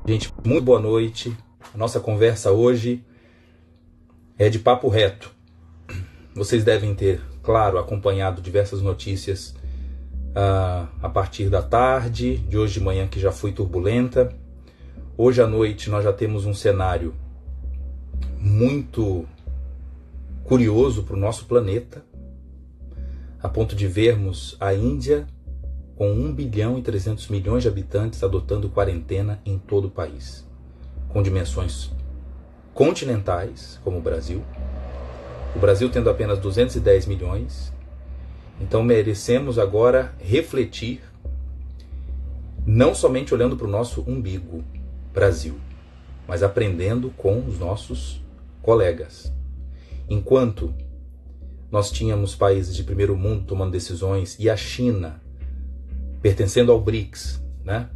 Gente, muito boa noite. A nossa conversa hoje é de papo reto. Vocês devem ter, claro, acompanhado diversas notícias a partir da tarde, de hoje de manhã, que já foi turbulenta. Hoje à noite nós já temos um cenário muito curioso para o nosso planeta, a ponto de vermos a Índia com 1 bilhão e 300 milhões de habitantes adotando quarentena em todo o país, com dimensões continentais, como o Brasil tendo apenas 210 milhões. Então merecemos agora refletir, não somente olhando para o nosso umbigo, Brasil, mas aprendendo com os nossos colegas. Enquanto nós tínhamos países de primeiro mundo tomando decisões e a China pertencendo ao BRICS, né?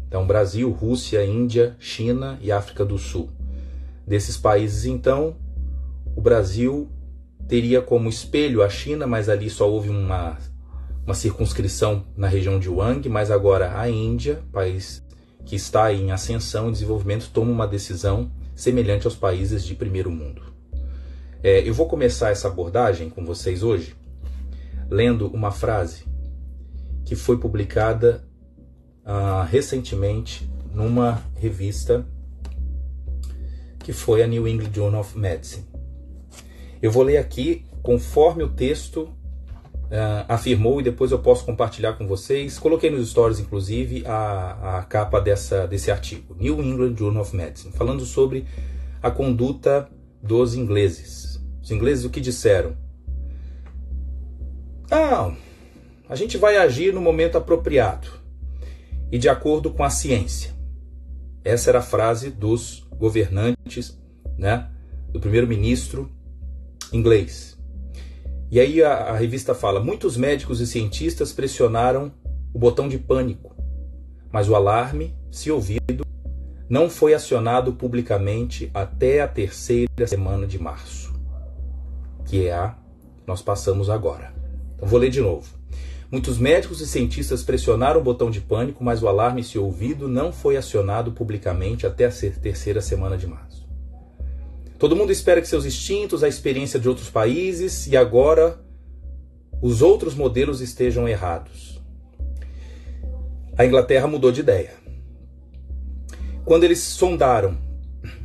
Então Brasil, Rússia, Índia, China e África do Sul. Desses países, então, o Brasil teria como espelho a China, mas ali só houve uma circunscrição na região de Wuhan, mas agora a Índia, país que está em ascensão e desenvolvimento, toma uma decisão semelhante aos países de primeiro mundo. Eu vou começar essa abordagem com vocês hoje lendo uma frase que foi publicada recentemente numa revista que foi a New England Journal of Medicine. Eu vou ler aqui conforme o texto afirmou e depois eu posso compartilhar com vocês. Coloquei nos stories, inclusive, a capa desse artigo. New England Journal of Medicine, falando sobre a conduta dos ingleses. Os ingleses o que disseram? A gente vai agir no momento apropriado e de acordo com a ciência. Essa era a frase dos governantes, né, do primeiro-ministro inglês. E aí a revista fala: muitos médicos e cientistas pressionaram o botão de pânico, mas o alarme, se ouvido, não foi acionado publicamente até a 3ª semana de março, que é a que nós passamos agora. Então vou ler de novo. Muitos médicos e cientistas pressionaram o botão de pânico, mas o alarme, se ouvido, não foi acionado publicamente até a 3ª semana de março. Todo mundo espera que seus instintos, a experiência de outros países e agora os outros modelos estejam errados. A Inglaterra mudou de ideia. Quando eles sondaram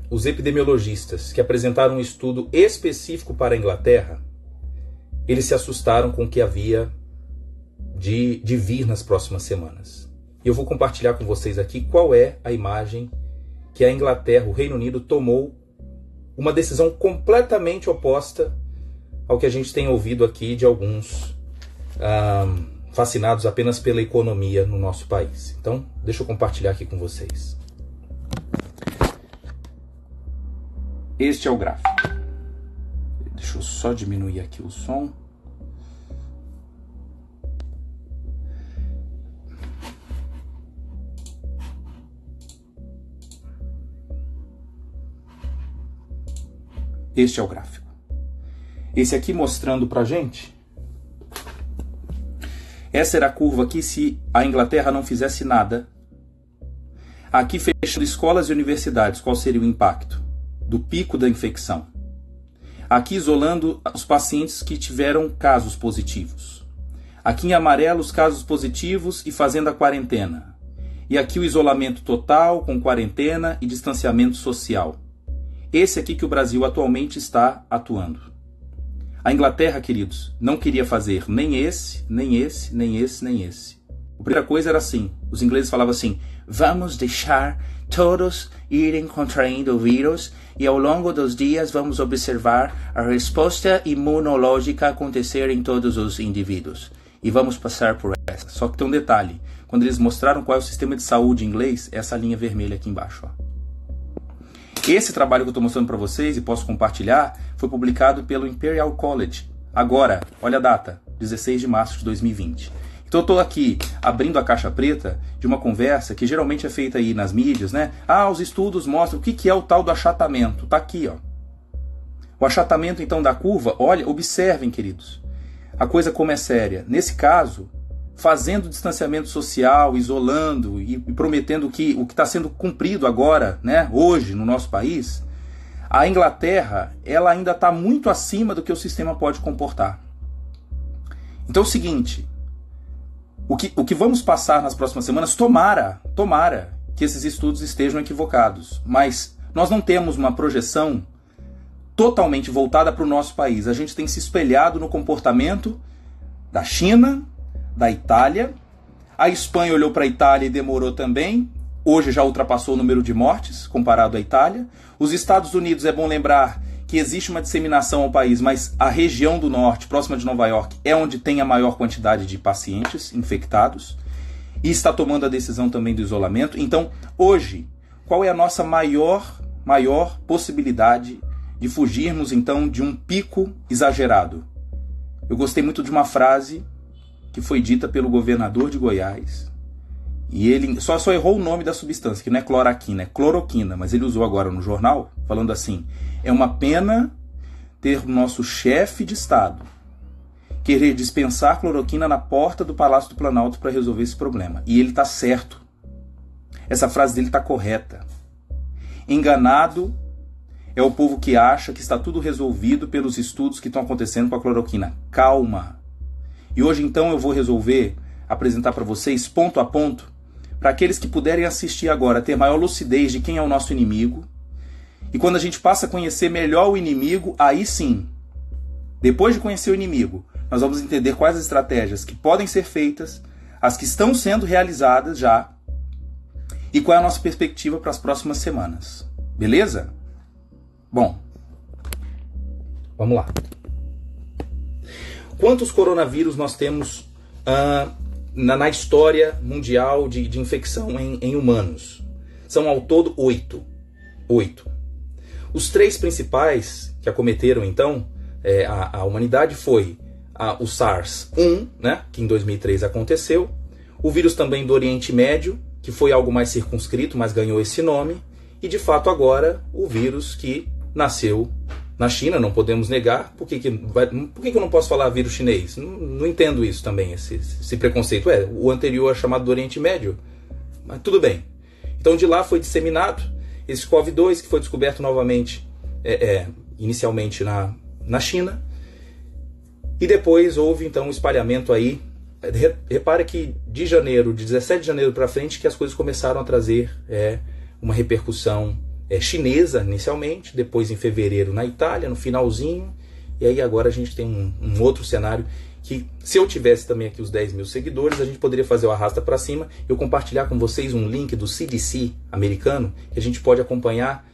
os epidemiologistas que apresentaram um estudo específico para a Inglaterra, eles se assustaram com o que havia de vir nas próximas semanas. E eu vou compartilhar com vocês aqui qual é a imagem que a Inglaterra, o Reino Unido, tomou uma decisão completamente oposta ao que a gente tem ouvido aqui de alguns fascinados apenas pela economia no nosso país. Então, deixa eu compartilhar aqui com vocês. Este é o gráfico. Deixa eu só diminuir aqui o som. Este é o gráfico. Esse aqui mostrando pra gente. Essa era a curva aqui se a Inglaterra não fizesse nada. Aqui fechando escolas e universidades, qual seria o impacto do pico da infecção? Aqui isolando os pacientes que tiveram casos positivos. Aqui em amarelo os casos positivos e fazendo a quarentena. E aqui o isolamento total com quarentena e distanciamento social. Esse aqui que o Brasil atualmente está atuando. A Inglaterra, queridos, não queria fazer nem esse, nem esse, nem esse, nem esse. A primeira coisa era assim, os ingleses falavam assim: vamos deixar todos irem contraindo o vírus e ao longo dos dias vamos observar a resposta imunológica acontecer em todos os indivíduos. E vamos passar por essa. Só que tem um detalhe, quando eles mostraram qual é o sistema de saúde inglês, essa linha vermelha aqui embaixo, ó. Esse trabalho que eu estou mostrando para vocês e posso compartilhar foi publicado pelo Imperial College. Agora, olha a data, 16 de março de 2020. Então eu estou aqui abrindo a caixa preta de uma conversa que geralmente é feita aí nas mídias, né? Os estudos mostram o que é o tal do achatamento. Está aqui, ó. O achatamento então da curva, olha, observem, queridos. A coisa como é séria. Nesse caso, fazendo distanciamento social, isolando e prometendo que o que está sendo cumprido agora, né, hoje no nosso país, a Inglaterra ela ainda está muito acima do que o sistema pode comportar. Então é o seguinte, o que vamos passar nas próximas semanas, tomara que esses estudos estejam equivocados, mas nós não temos uma projeção totalmente voltada para o nosso país. A gente tem se espelhado no comportamento da China, da Itália. A Espanha olhou para a Itália e demorou também. Hoje já ultrapassou o número de mortes comparado à Itália. Os Estados Unidos, é bom lembrar que existe uma disseminação ao país, mas a região do norte, próxima de Nova York, é onde tem a maior quantidade de pacientes infectados e está tomando a decisão também do isolamento. Então, hoje, qual é a nossa maior possibilidade de fugirmos, então, de um pico exagerado? Eu gostei muito de uma frase que foi dita pelo governador de Goiás, e ele só errou o nome da substância, que não é cloroquina, é cloroquina, mas ele usou agora no jornal, falando assim: é uma pena ter o nosso chefe de Estado querer dispensar cloroquina na porta do Palácio do Planalto para resolver esse problema. E ele está certo. Essa frase dele está correta. Enganado é o povo que acha que está tudo resolvido pelos estudos que estão acontecendo com a cloroquina. Calma. E hoje, então, eu vou resolver apresentar para vocês, ponto a ponto, para aqueles que puderem assistir agora, ter maior lucidez de quem é o nosso inimigo. E quando a gente passa a conhecer melhor o inimigo, aí sim, depois de conhecer o inimigo, nós vamos entender quais as estratégias que podem ser feitas, as que estão sendo realizadas já, e qual é a nossa perspectiva para as próximas semanas. Beleza? Bom, vamos lá. Quantos coronavírus nós temos na história mundial de infecção em humanos? São ao todo 8. Os 3 principais que acometeram, então, a humanidade foi o SARS-1, né, que em 2003 aconteceu, o vírus também do Oriente Médio, que foi algo mais circunscrito, mas ganhou esse nome, e de fato agora o vírus que nasceu na China, não podemos negar. Por que eu não posso falar vírus chinês? Não entendo isso também, esse preconceito. O anterior é chamado do Oriente Médio, mas tudo bem. Então de lá foi disseminado esse COVID-2, que foi descoberto novamente, inicialmente na China, e depois houve então um espalhamento aí. Repara que de 17 de janeiro para frente, que as coisas começaram a trazer uma repercussão chinesa inicialmente, depois em fevereiro na Itália, no finalzinho, e aí agora a gente tem um outro cenário que, se eu tivesse também aqui os 10 mil seguidores, a gente poderia fazer o arrasta para cima, eu compartilhar com vocês um link do CDC americano, que a gente pode acompanhar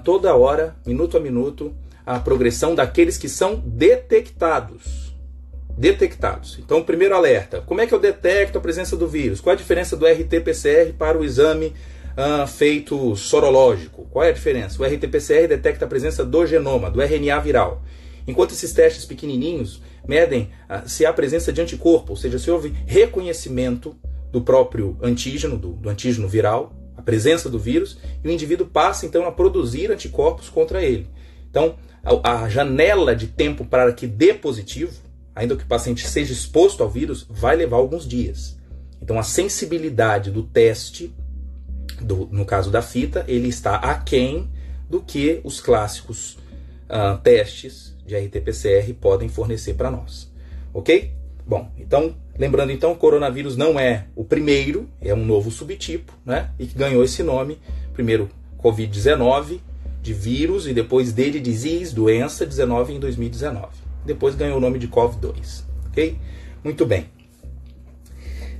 toda hora, minuto a minuto, a progressão daqueles que são detectados. Então, o primeiro alerta: como é que eu detecto a presença do vírus? Qual é a diferença do RT-PCR para o exame feito sorológico? Qual é a diferença? O RT-PCR detecta a presença do genoma, do RNA viral, enquanto esses testes pequenininhos medem se há presença de anticorpo, ou seja, se houve reconhecimento do próprio antígeno, do antígeno viral, a presença do vírus, e o indivíduo passa então a produzir anticorpos contra ele. Então, a janela de tempo para que dê positivo, ainda que o paciente seja exposto ao vírus, vai levar alguns dias. Então, a sensibilidade do teste, no caso da fita, ele está aquém do que os clássicos testes de RT-PCR podem fornecer para nós. Ok? Bom, então, lembrando então, o coronavírus não é o primeiro, é um novo subtipo, né? E que ganhou esse nome, primeiro Covid-19, de vírus, e depois de disease, doença, 19 em 2019. Depois ganhou o nome de COVID-2. Ok? Muito bem.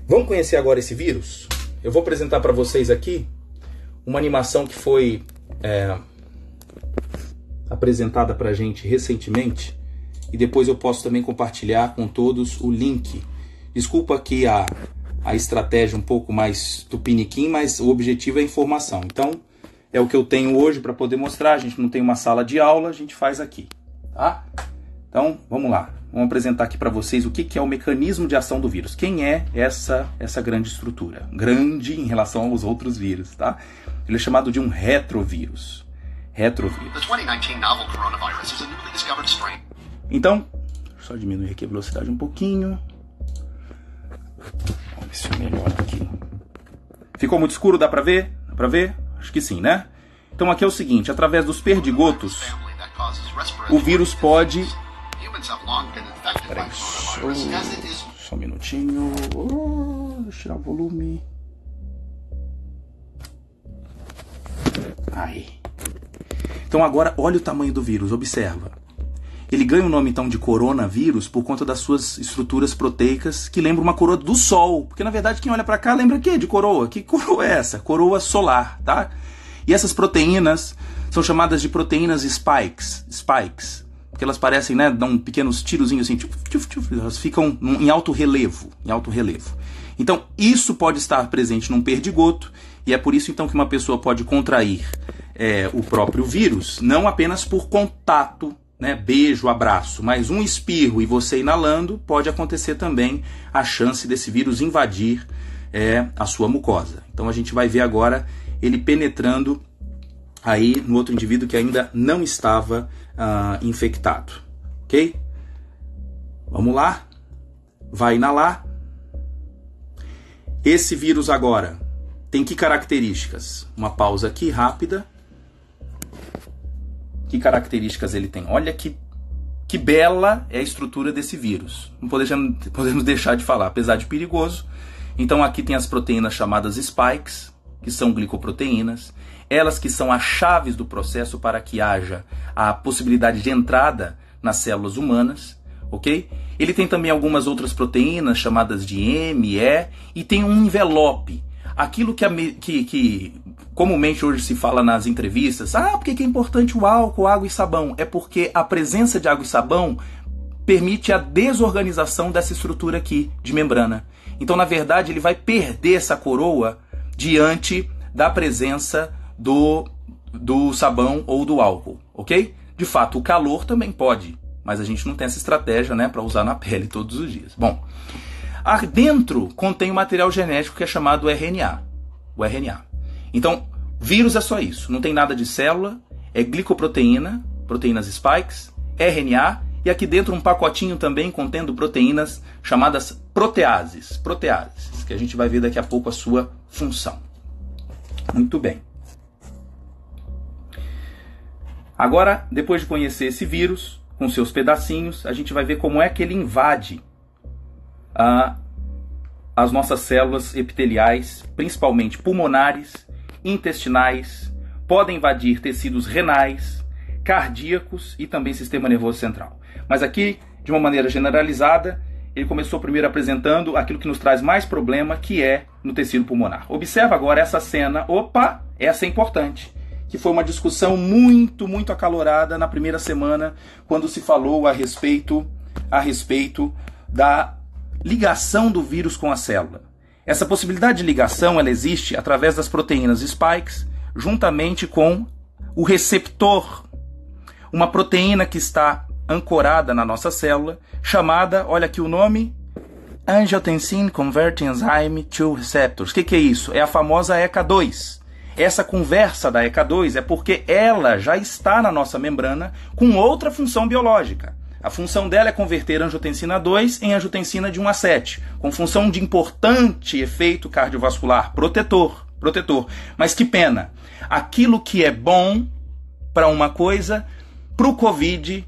Vamos conhecer agora esse vírus? Eu vou apresentar para vocês aqui uma animação que foi apresentada para a gente recentemente, e depois eu posso também compartilhar com todos o link. Desculpa aqui a estratégia um pouco mais tupiniquim, mas o objetivo é informação. Então, é o que eu tenho hoje para poder mostrar. A gente não tem uma sala de aula, a gente faz aqui, tá? Então, vamos lá. Vamos apresentar aqui para vocês o que é o mecanismo de ação do vírus. Quem é essa grande estrutura? Grande em relação aos outros vírus, tá? Ele é chamado de um retrovírus. Então, só diminuir aqui a velocidade um pouquinho. Vamos ver se eu melhoro aqui. Ficou muito escuro? Dá pra ver? Dá pra ver? Acho que sim, né? Então aqui é o seguinte, através dos perdigotos, o vírus pode... Peraí, só um minutinho. Deixa eu tirar o volume. Aí. Então agora, olha o tamanho do vírus, observa. Ele ganha o nome então de coronavírus por conta das suas estruturas proteicas que lembram uma coroa do Sol. Porque na verdade quem olha para cá lembra o quê? De coroa. Que coroa é essa? Coroa solar, tá? E essas proteínas são chamadas de proteínas spikes. Porque elas parecem, né, dão pequenos tirozinhos assim, elas ficam em alto relevo. Então isso pode estar presente num perdigoto e é por isso então que uma pessoa pode contrair o próprio vírus, não apenas por contato, né, beijo, abraço, mas um espirro e você inalando, pode acontecer também a chance desse vírus invadir a sua mucosa. Então a gente vai ver agora ele penetrando aí no outro indivíduo que ainda não estava infectado, ok? Vamos lá, vai inalar. Esse vírus agora tem que características? Uma pausa aqui rápida. Que características ele tem? Olha que bela é a estrutura desse vírus. Não podemos deixar de falar, apesar de perigoso. Então aqui tem as proteínas chamadas spikes, que são glicoproteínas. Elas que são as chaves do processo para que haja a possibilidade de entrada nas células humanas. Ok? Ele tem também algumas outras proteínas chamadas de M, E, e tem um envelope. Aquilo que comumente hoje se fala nas entrevistas, por que é importante o álcool, água e sabão? É porque a presença de água e sabão permite a desorganização dessa estrutura aqui de membrana. Então, na verdade, ele vai perder essa coroa diante da presença do sabão ou do álcool, ok? De fato, o calor também pode, mas a gente não tem essa estratégia, né, para usar na pele todos os dias. Bom, dentro contém um material genético que é chamado RNA, o RNA. Então, vírus é só isso, não tem nada de célula, é glicoproteína, proteínas spikes, RNA, e aqui dentro um pacotinho também contendo proteínas chamadas proteases, que a gente vai ver daqui a pouco a sua função. Muito bem. Agora, depois de conhecer esse vírus, com seus pedacinhos, a gente vai ver como é que ele invade as nossas células epiteliais, principalmente pulmonares, intestinais, podem invadir tecidos renais, cardíacos e também sistema nervoso central. Mas aqui, de uma maneira generalizada, ele começou primeiro apresentando aquilo que nos traz mais problema, que é no tecido pulmonar. Observa agora essa cena, essa é importante, que foi uma discussão muito, muito acalorada na primeira semana, quando se falou a respeito da ligação do vírus com a célula. Essa possibilidade de ligação ela existe através das proteínas spikes, juntamente com o receptor, uma proteína que está ancorada na nossa célula, chamada, olha aqui o nome, Angiotensin Converting Enzyme 2 Receptors. O que é isso? É a famosa ECA2. Essa conversa da ECA2 é porque ela já está na nossa membrana com outra função biológica. A função dela é converter angiotensina 2 em angiotensina de 1 a 7, com função de importante efeito cardiovascular, protetor. Mas que pena, aquilo que é bom para uma coisa, para o Covid,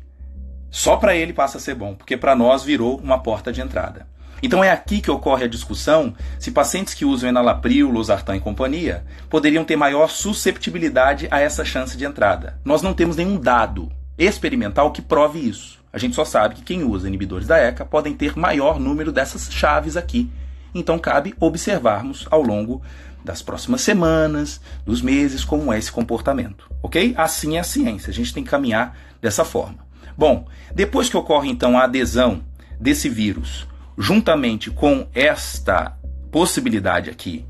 só para ele passa a ser bom, porque para nós virou uma porta de entrada. Então é aqui que ocorre a discussão se pacientes que usam enalapril, losartan e companhia poderiam ter maior susceptibilidade a essa chance de entrada. Nós não temos nenhum dado experimental que prove isso. A gente só sabe que quem usa inibidores da ECA podem ter maior número dessas chaves aqui. Então cabe observarmos ao longo das próximas semanas, dos meses, como é esse comportamento. Ok? Assim é a ciência, a gente tem que caminhar dessa forma. Bom, depois que ocorre então a adesão desse vírus, juntamente com esta possibilidade aqui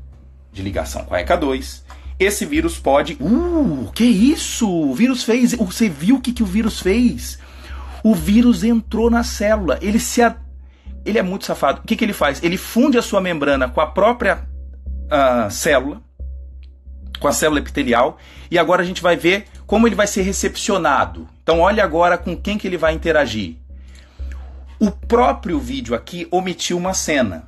de ligação com a ECA2, esse vírus pode... que isso? O vírus fez... Você viu o que o vírus fez? O vírus entrou na célula. Ele é muito safado. O que ele faz? Ele funde a sua membrana com a própria célula, com a célula epitelial, e agora a gente vai ver como ele vai ser recepcionado. Então olha agora com quem que ele vai interagir. O próprio vídeo aqui omitiu uma cena.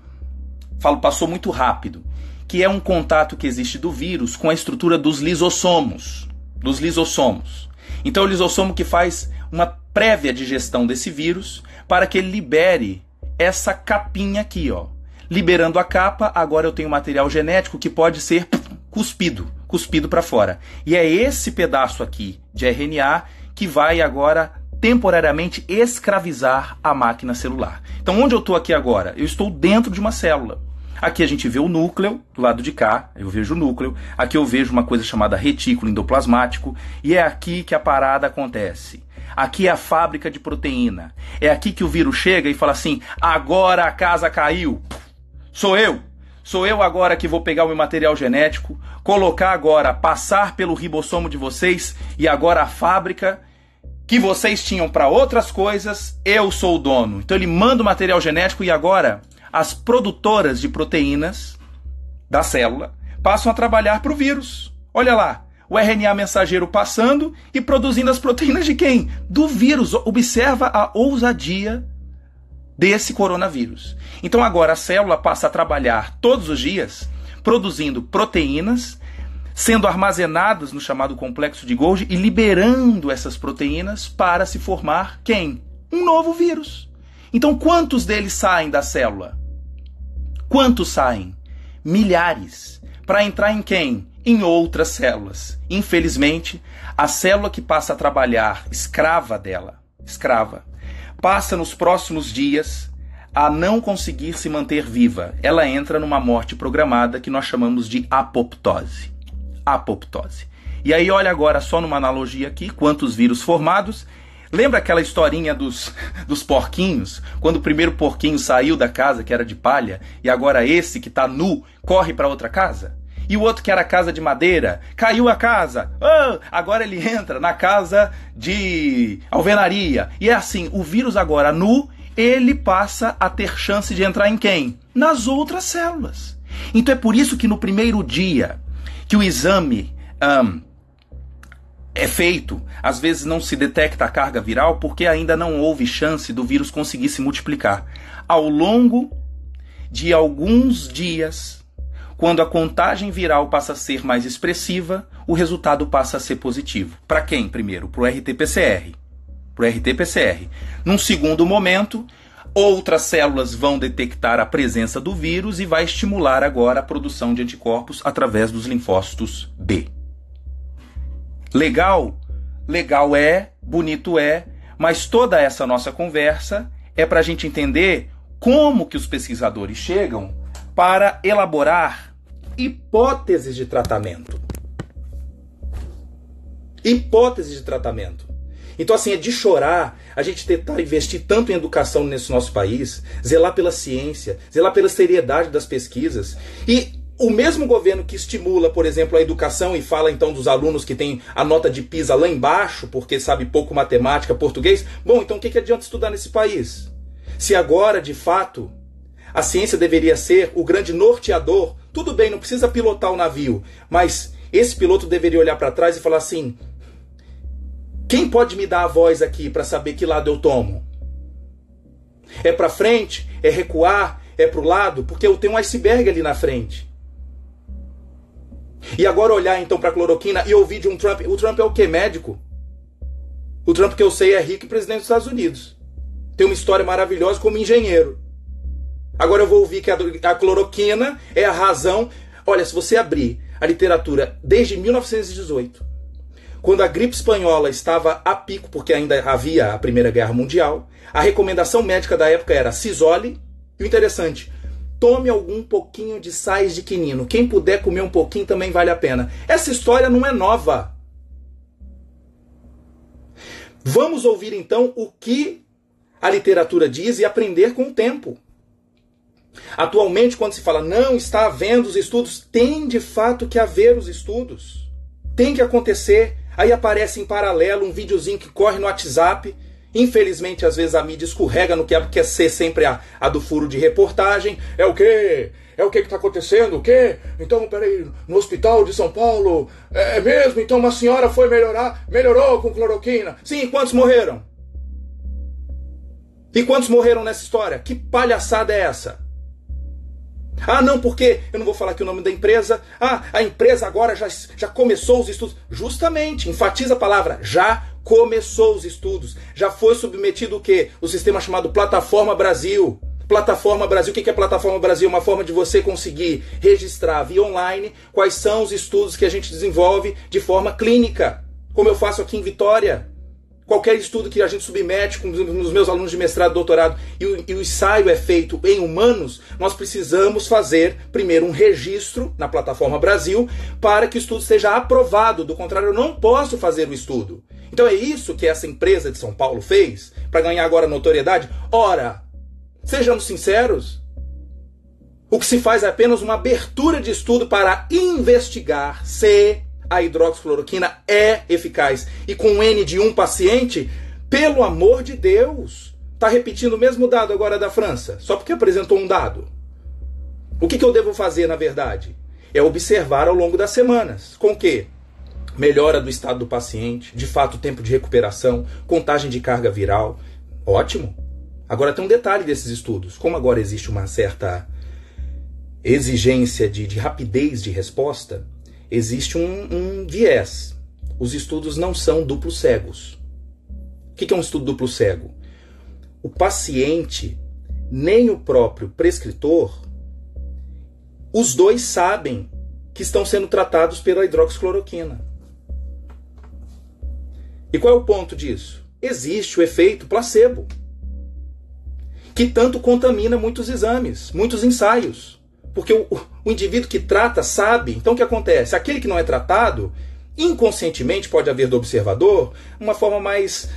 passou muito rápido, que é um contato que existe do vírus com a estrutura dos lisossomos. Então é o lisossomo que faz uma prévia digestão desse vírus para que ele libere essa capinha aqui, ó. Liberando a capa, agora eu tenho material genético que pode ser cuspido para fora. E é esse pedaço aqui de RNA que vai agora temporariamente escravizar a máquina celular. Então onde eu estou aqui agora? Eu estou dentro de uma célula. Aqui a gente vê o núcleo, do lado de cá, eu vejo o núcleo. Aqui eu vejo uma coisa chamada retículo endoplasmático. E é aqui que a parada acontece. Aqui é a fábrica de proteína. É aqui que o vírus chega e fala assim, agora a casa caiu. Sou eu agora que vou pegar o meu material genético, colocar agora, passar pelo ribossomo de vocês e agora a fábrica que vocês tinham para outras coisas, eu sou o dono. Então ele manda o material genético e agora as produtoras de proteínas da célula passam a trabalhar para o vírus. Olha lá, o RNA mensageiro passando e produzindo as proteínas de quem? Do vírus. Observa a ousadia desse coronavírus. Então agora a célula passa a trabalhar todos os dias produzindo proteínas, sendo armazenadas no chamado complexo de Golgi e liberando essas proteínas para se formar quem? Um novo vírus. Então quantos deles saem da célula? Quantos saem? Milhares. Para entrar em quem? Em outras células. Infelizmente, a célula que passa a trabalhar escrava dela, passa nos próximos dias a não conseguir se manter viva. Ela entra numa morte programada que nós chamamos de apoptose. E aí olha agora só numa analogia aqui, quantos vírus formados. Lembra aquela historinha dos porquinhos? Quando o primeiro porquinho saiu da casa que era de palha e agora esse que está nu corre para outra casa? E o outro que era casa de madeira, caiu a casa, agora ele entra na casa de alvenaria. E é assim, o vírus agora nu, ele passa a ter chance de entrar em quem? Nas outras células. Então é por isso que no primeiro dia que o exame é feito, às vezes não se detecta a carga viral porque ainda não houve chance do vírus conseguir se multiplicar. Ao longo de alguns dias, quando a contagem viral passa a ser mais expressiva, o resultado passa a ser positivo. Para quem primeiro? Para o RT-PCR. Num segundo momento, outras células vão detectar a presença do vírus e vai estimular agora a produção de anticorpos através dos linfócitos B. Legal? Legal é, bonito é, mas toda essa nossa conversa é para a gente entender como que os pesquisadores chegam para elaborar hipóteses de tratamento. Então, assim, é de chorar a gente tentar investir tanto em educação nesse nosso país, zelar pela ciência, zelar pela seriedade das pesquisas. E o mesmo governo que estimula, por exemplo, a educação e fala então dos alunos que têm a nota de PISA lá embaixo, porque sabe pouco matemática, português, bom, então o que adianta estudar nesse país? Se agora, de fato, a ciência deveria ser o grande norteador, tudo bem, não precisa pilotar o navio, mas esse piloto deveria olhar para trás e falar assim, quem pode me dar a voz aqui para saber que lado eu tomo? É para frente? É recuar? É para o lado? Porque eu tenho um iceberg ali na frente. E agora olhar então para a cloroquina e ouvir de um Trump. O Trump é o quê? Médico? O Trump que eu sei é rico e presidente dos Estados Unidos. Tem uma história maravilhosa como engenheiro. Agora eu vou ouvir que a cloroquina é a razão. Olha, se você abrir a literatura desde 1918, quando a gripe espanhola estava a pico, porque ainda havia a Primeira Guerra Mundial, a recomendação médica da época era se isole. E o interessante, tome algum pouquinho de sais de quinino. Quem puder comer um pouquinho também vale a pena. Essa história não é nova. Vamos ouvir então o que a literatura diz e aprender com o tempo. Atualmente, quando se fala não está havendo os estudos, tem de fato que haver os estudos. Tem que acontecer. Aí aparece em paralelo um videozinho que corre no WhatsApp. Infelizmente, às vezes a mídia escorrega no que quer ser sempre a do furo de reportagem. É o quê? É o que está acontecendo? O quê? Então, peraí, no hospital de São Paulo, é mesmo? Então uma senhora foi melhorou com cloroquina. Sim, e quantos morreram? E quantos morreram nessa história? Que palhaçada é essa? Ah, não, porque eu não vou falar aqui o nome da empresa. Ah, a empresa agora já começou os estudos. Justamente, enfatiza a palavra, já começou os estudos. Já foi submetido o quê? O sistema chamado Plataforma Brasil. Plataforma Brasil, o que é Plataforma Brasil? Uma forma de você conseguir registrar via online quais são os estudos que a gente desenvolve de forma clínica, como eu faço aqui em Vitória. Qualquer estudo que a gente submete com os meus alunos de mestrado e doutorado e o ensaio é feito em humanos, nós precisamos fazer primeiro um registro na Plataforma Brasil para que o estudo seja aprovado. Do contrário, eu não posso fazer o estudo. Então é isso que essa empresa de São Paulo fez para ganhar agora notoriedade? Ora, sejamos sinceros, o que se faz é apenas uma abertura de estudo para investigar se a hidroxicloroquina é eficaz. E com um N de um paciente, pelo amor de Deus, está repetindo o mesmo dado agora da França, só porque apresentou um dado. O que eu devo fazer, na verdade? É observar ao longo das semanas. Com o quê? Melhora do estado do paciente, de fato tempo de recuperação, contagem de carga viral. Ótimo. Agora tem um detalhe desses estudos. Como agora existe uma certa exigência de rapidez de resposta, existe um viés. Os estudos não são duplos cegos. O que é um estudo duplo cego? O paciente, nem o próprio prescritor, os dois sabem que estão sendo tratados pela hidroxicloroquina. E qual é o ponto disso? Existe o efeito placebo, que tanto contamina muitos exames, muitos ensaios. Porque o indivíduo que trata sabe. Então o que acontece? Aquele que não é tratado, inconscientemente pode haver do observador uma forma mais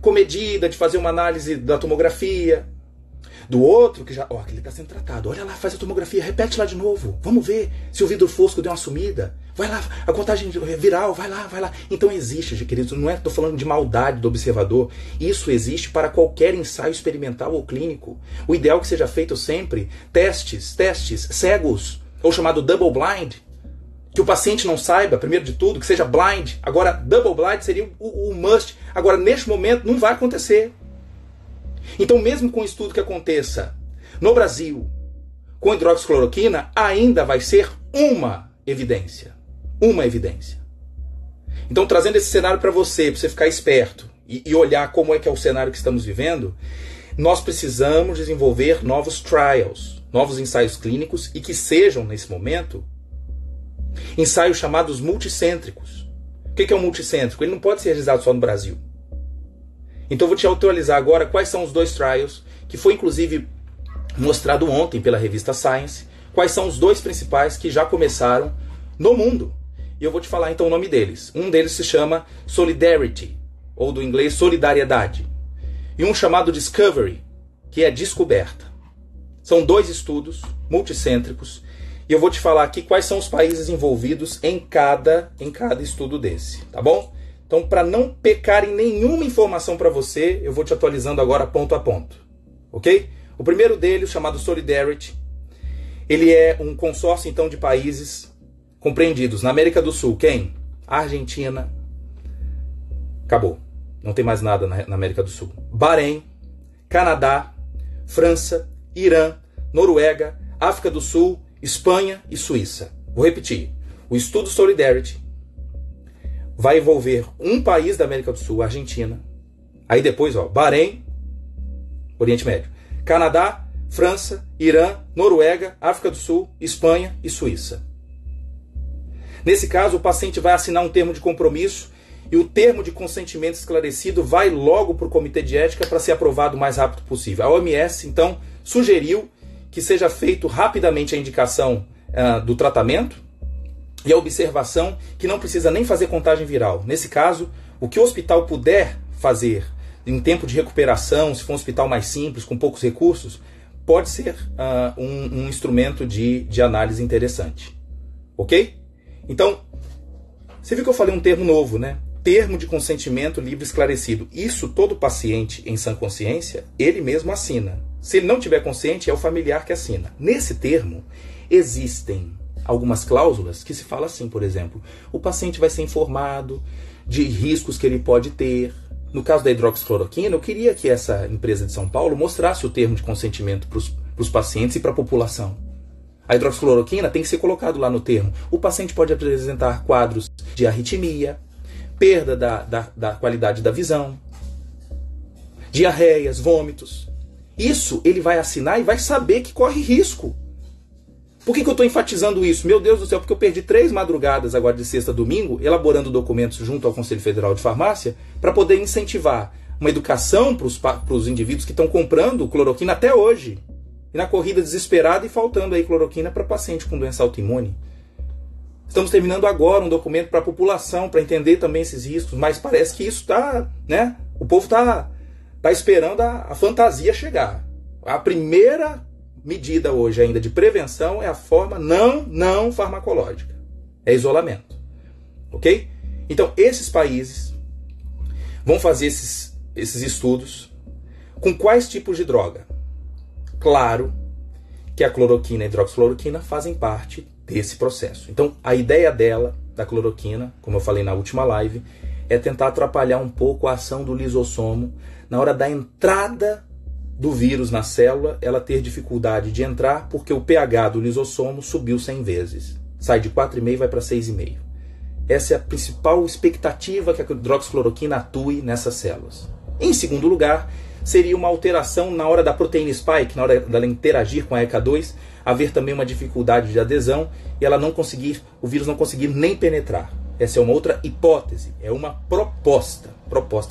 comedida de fazer uma análise da tomografia. Do outro que já, aquele está sendo tratado, olha lá, faz a tomografia, repete lá de novo, vamos ver se o vidro fosco deu uma sumida, vai lá, a contagem viral, vai lá. Então existe, queridos, não estou falando de maldade do observador, isso existe para qualquer ensaio experimental ou clínico. O ideal é que seja feito sempre testes cegos, ou chamado double blind, que o paciente não saiba, primeiro de tudo, que seja blind. Agora, double blind seria o must. Agora, neste momento, não vai acontecer. Então, mesmo com o estudo que aconteça no Brasil com hidroxicloroquina, ainda vai ser uma evidência. Uma evidência. Então, trazendo esse cenário para você ficar esperto e olhar como é que é o cenário que estamos vivendo, nós precisamos desenvolver novos trials, novos ensaios clínicos e que sejam, nesse momento, ensaios chamados multicêntricos. O que é um multicêntrico? Ele não pode ser realizado só no Brasil. Então eu vou te atualizar agora quais são os dois trials, que foi inclusive mostrado ontem pela revista Science, quais são os dois principais que já começaram no mundo. E eu vou te falar então o nome deles. Um deles se chama Solidarity, ou do inglês solidariedade. E um chamado Discovery, que é descoberta. São dois estudos multicêntricos. E eu vou te falar aqui quais são os países envolvidos em cada estudo desse, tá bom? Então, para não pecar em nenhuma informação para você, eu vou te atualizando agora ponto a ponto, ok? O primeiro deles, chamado Solidarity, ele é um consórcio, então, de países compreendidos na América do Sul. Quem? Argentina. Acabou. Não tem mais nada na América do Sul. Bahrein, Canadá, França, Irã, Noruega, África do Sul, Espanha e Suíça. Vou repetir. O estudo Solidarity vai envolver um país da América do Sul, Argentina. Aí depois, Bahrein, Oriente Médio. Canadá, França, Irã, Noruega, África do Sul, Espanha e Suíça. Nesse caso, o paciente vai assinar um termo de compromisso e o termo de consentimento esclarecido vai logo para o Comitê de Ética para ser aprovado o mais rápido possível. A OMS, então, sugeriu que seja feito rapidamente a indicação do tratamento e a observação que não precisa nem fazer contagem viral. Nesse caso, o que o hospital puder fazer em tempo de recuperação, se for um hospital mais simples, com poucos recursos, pode ser um instrumento de análise interessante. Ok? Então, você viu que eu falei um termo novo, né? Termo de consentimento livre esclarecido. Isso todo paciente em sã consciência, ele mesmo assina. Se ele não tiver consciente, é o familiar que assina. Nesse termo, existem algumas cláusulas que se fala assim, por exemplo, o paciente vai ser informado de riscos que ele pode ter. No caso da hidroxicloroquina, eu queria que essa empresa de São Paulo mostrasse o termo de consentimento para os pacientes e para a população. A hidroxicloroquina tem que ser colocado lá no termo. O paciente pode apresentar quadros de arritmia, perda da qualidade da visão, diarreias, vômitos. Isso ele vai assinar e vai saber que corre risco. Por que eu estou enfatizando isso? Meu Deus do céu, porque eu perdi 3 madrugadas agora de sexta a domingo, elaborando documentos junto ao Conselho Federal de Farmácia, para poder incentivar uma educação para os indivíduos que estão comprando cloroquina até hoje. E na corrida desesperada e faltando aí cloroquina para paciente com doença autoimune. Estamos terminando agora um documento para a população, para entender também esses riscos, mas parece que isso está, né? O povo está esperando a fantasia chegar. A primeira medida hoje ainda de prevenção é a forma não farmacológica. É isolamento. Ok? Então, esses países vão fazer esses estudos com quais tipos de droga? Claro que a cloroquina e a hidroxicloroquina fazem parte desse processo. Então, a ideia da cloroquina, como eu falei na última live, é tentar atrapalhar um pouco a ação do lisossomo na hora da entrada do vírus na célula, ela ter dificuldade de entrar porque o pH do lisossomo subiu 100 vezes. Sai de 4,5 e vai para 6,5. Essa é a principal expectativa que a hidroxicloroquina atue nessas células. Em segundo lugar, seria uma alteração na hora da proteína spike, na hora dela interagir com a ECA2, haver também uma dificuldade de adesão e ela não conseguir, o vírus não conseguir nem penetrar. Essa é uma outra hipótese, é uma proposta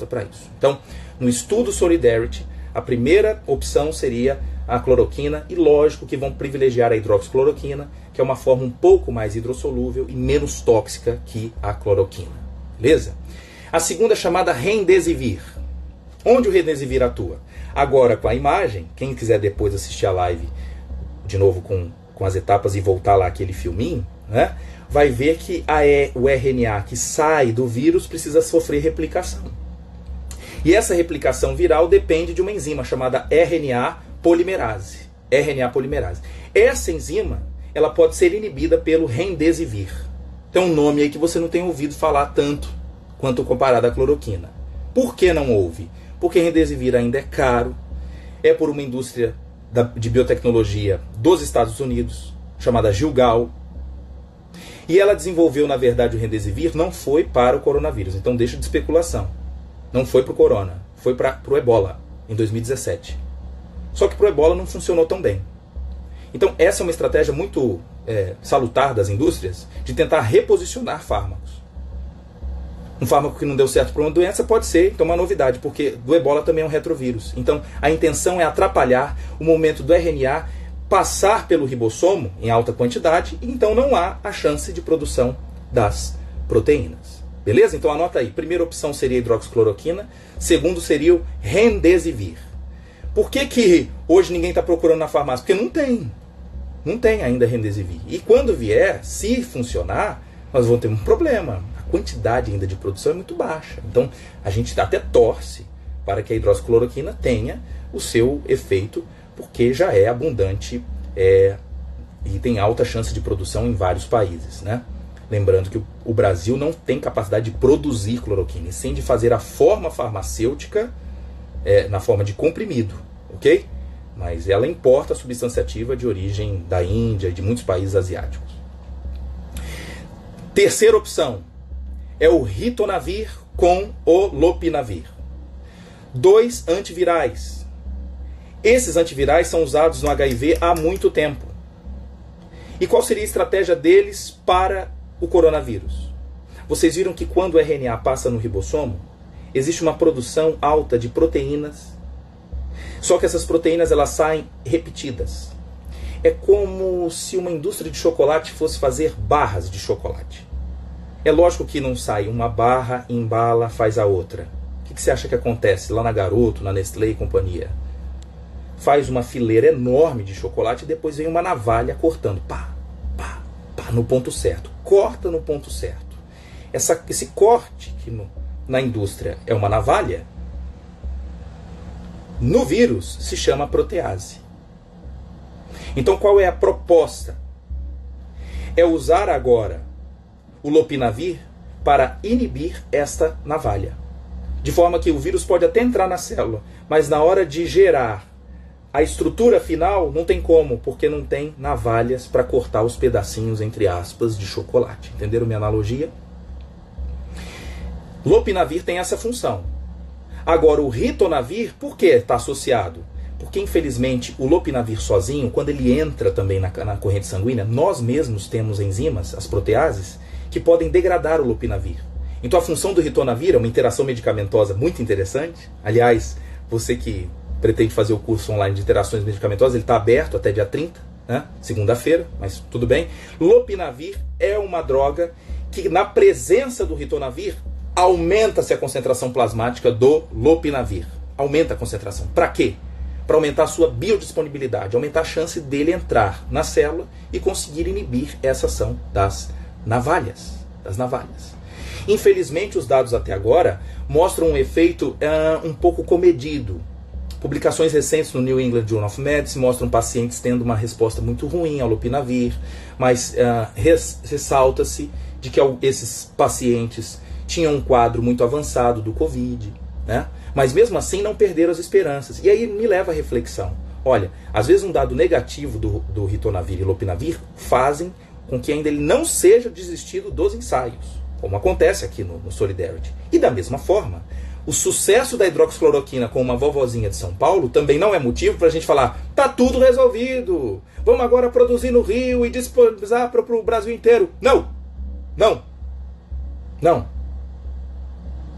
para isso. Então, no estudo Solidarity, a primeira opção seria a cloroquina e lógico que vão privilegiar a hidroxicloroquina, que é uma forma um pouco mais hidrossolúvel e menos tóxica que a cloroquina. Beleza? A segunda é chamada Remdesivir. Onde o Remdesivir atua? Agora com a imagem, quem quiser depois assistir a live de novo com as etapas e voltar lá aquele filminho, né, vai ver que o RNA que sai do vírus precisa sofrer replicação. E essa replicação viral depende de uma enzima chamada RNA polimerase. Essa enzima ela pode ser inibida pelo Remdesivir. Tem um nome aí que você não tem ouvido falar tanto quanto comparado à cloroquina. Por que não ouve? Porque Remdesivir ainda é caro, é por uma indústria de biotecnologia dos Estados Unidos, chamada Gilgal, e ela desenvolveu, na verdade, o Remdesivir não foi para o coronavírus, então deixa de especulação. Não foi para o corona, foi para o ebola, em 2017. Só que para o ebola não funcionou tão bem. Então essa é uma estratégia muito salutar das indústrias, de tentar reposicionar fármacos. Um fármaco que não deu certo para uma doença pode ser, então, uma novidade, porque do ebola também é um retrovírus. Então, a intenção é atrapalhar o momento do RNA passar pelo ribossomo em alta quantidade, e então não há a chance de produção das proteínas. Beleza? Então, anota aí. Primeira opção seria a hidroxicloroquina. Segundo seria o Remdesivir. Por que hoje ninguém está procurando na farmácia? Porque não tem. Não tem ainda Remdesivir. E quando vier, se funcionar, nós vamos ter um problema. A quantidade ainda de produção é muito baixa. Então, a gente até torce para que a hidroxicloroquina tenha o seu efeito, porque já é abundante e tem alta chance de produção em vários países, né? Lembrando que o Brasil não tem capacidade de produzir cloroquina, e sim de fazer a forma farmacêutica na forma de comprimido, ok? Mas ela importa a substância ativa de origem da Índia e de muitos países asiáticos. Terceira opção é o ritonavir com o lopinavir. 2 antivirais. Esses antivirais são usados no HIV há muito tempo. E qual seria a estratégia deles para o coronavírus? Vocês viram que quando o RNA passa no ribossomo, existe uma produção alta de proteínas, só que essas proteínas elas saem repetidas. É como se uma indústria de chocolate fosse fazer barras de chocolate. É lógico que não sai uma barra, embala, faz a outra. O que você acha que acontece lá na Garoto, na Nestlé e companhia? Faz uma fileira enorme de chocolate e depois vem uma navalha cortando. Pá, pá, pá, no ponto certo. Corta no ponto certo. Esse corte que na indústria é uma navalha, no vírus se chama protease. Então qual é a proposta? É usar agora o lopinavir para inibir esta navalha. De forma que o vírus pode até entrar na célula, mas na hora de gerar a estrutura final não tem como, porque não tem navalhas para cortar os pedacinhos, entre aspas, de chocolate. Entenderam minha analogia? Lopinavir tem essa função. Agora, o ritonavir, por que está associado? Porque, infelizmente, o lopinavir sozinho, quando ele entra também na corrente sanguínea, nós mesmos temos enzimas, as proteases, que podem degradar o lopinavir. Então, a função do ritonavir é uma interação medicamentosa muito interessante. Aliás, você que pretende fazer o curso online de interações medicamentosas, ele está aberto até dia 30, né? Segunda-feira, mas tudo bem. Lopinavir é uma droga que, na presença do ritonavir, aumenta-se a concentração plasmática do lopinavir. Aumenta a concentração. Para quê? Para aumentar a sua biodisponibilidade, aumentar a chance dele entrar na célula e conseguir inibir essa ação das navalhas. Infelizmente, os dados até agora mostram um efeito um pouco comedido. Publicações recentes no New England Journal of Medicine mostram pacientes tendo uma resposta muito ruim ao lopinavir, mas ressalta-se de que esses pacientes tinham um quadro muito avançado do Covid, né? Mas mesmo assim não perderam as esperanças. E aí me leva à reflexão. Olha, às vezes um dado negativo do ritonavir e lopinavir fazem com que ainda ele não seja desistido dos ensaios, como acontece aqui no Solidarity. E da mesma forma, o sucesso da hidroxicloroquina com uma vovozinha de São Paulo também não é motivo para a gente falar, tá tudo resolvido, vamos agora produzir no Rio e disponibilizar para o Brasil inteiro. Não.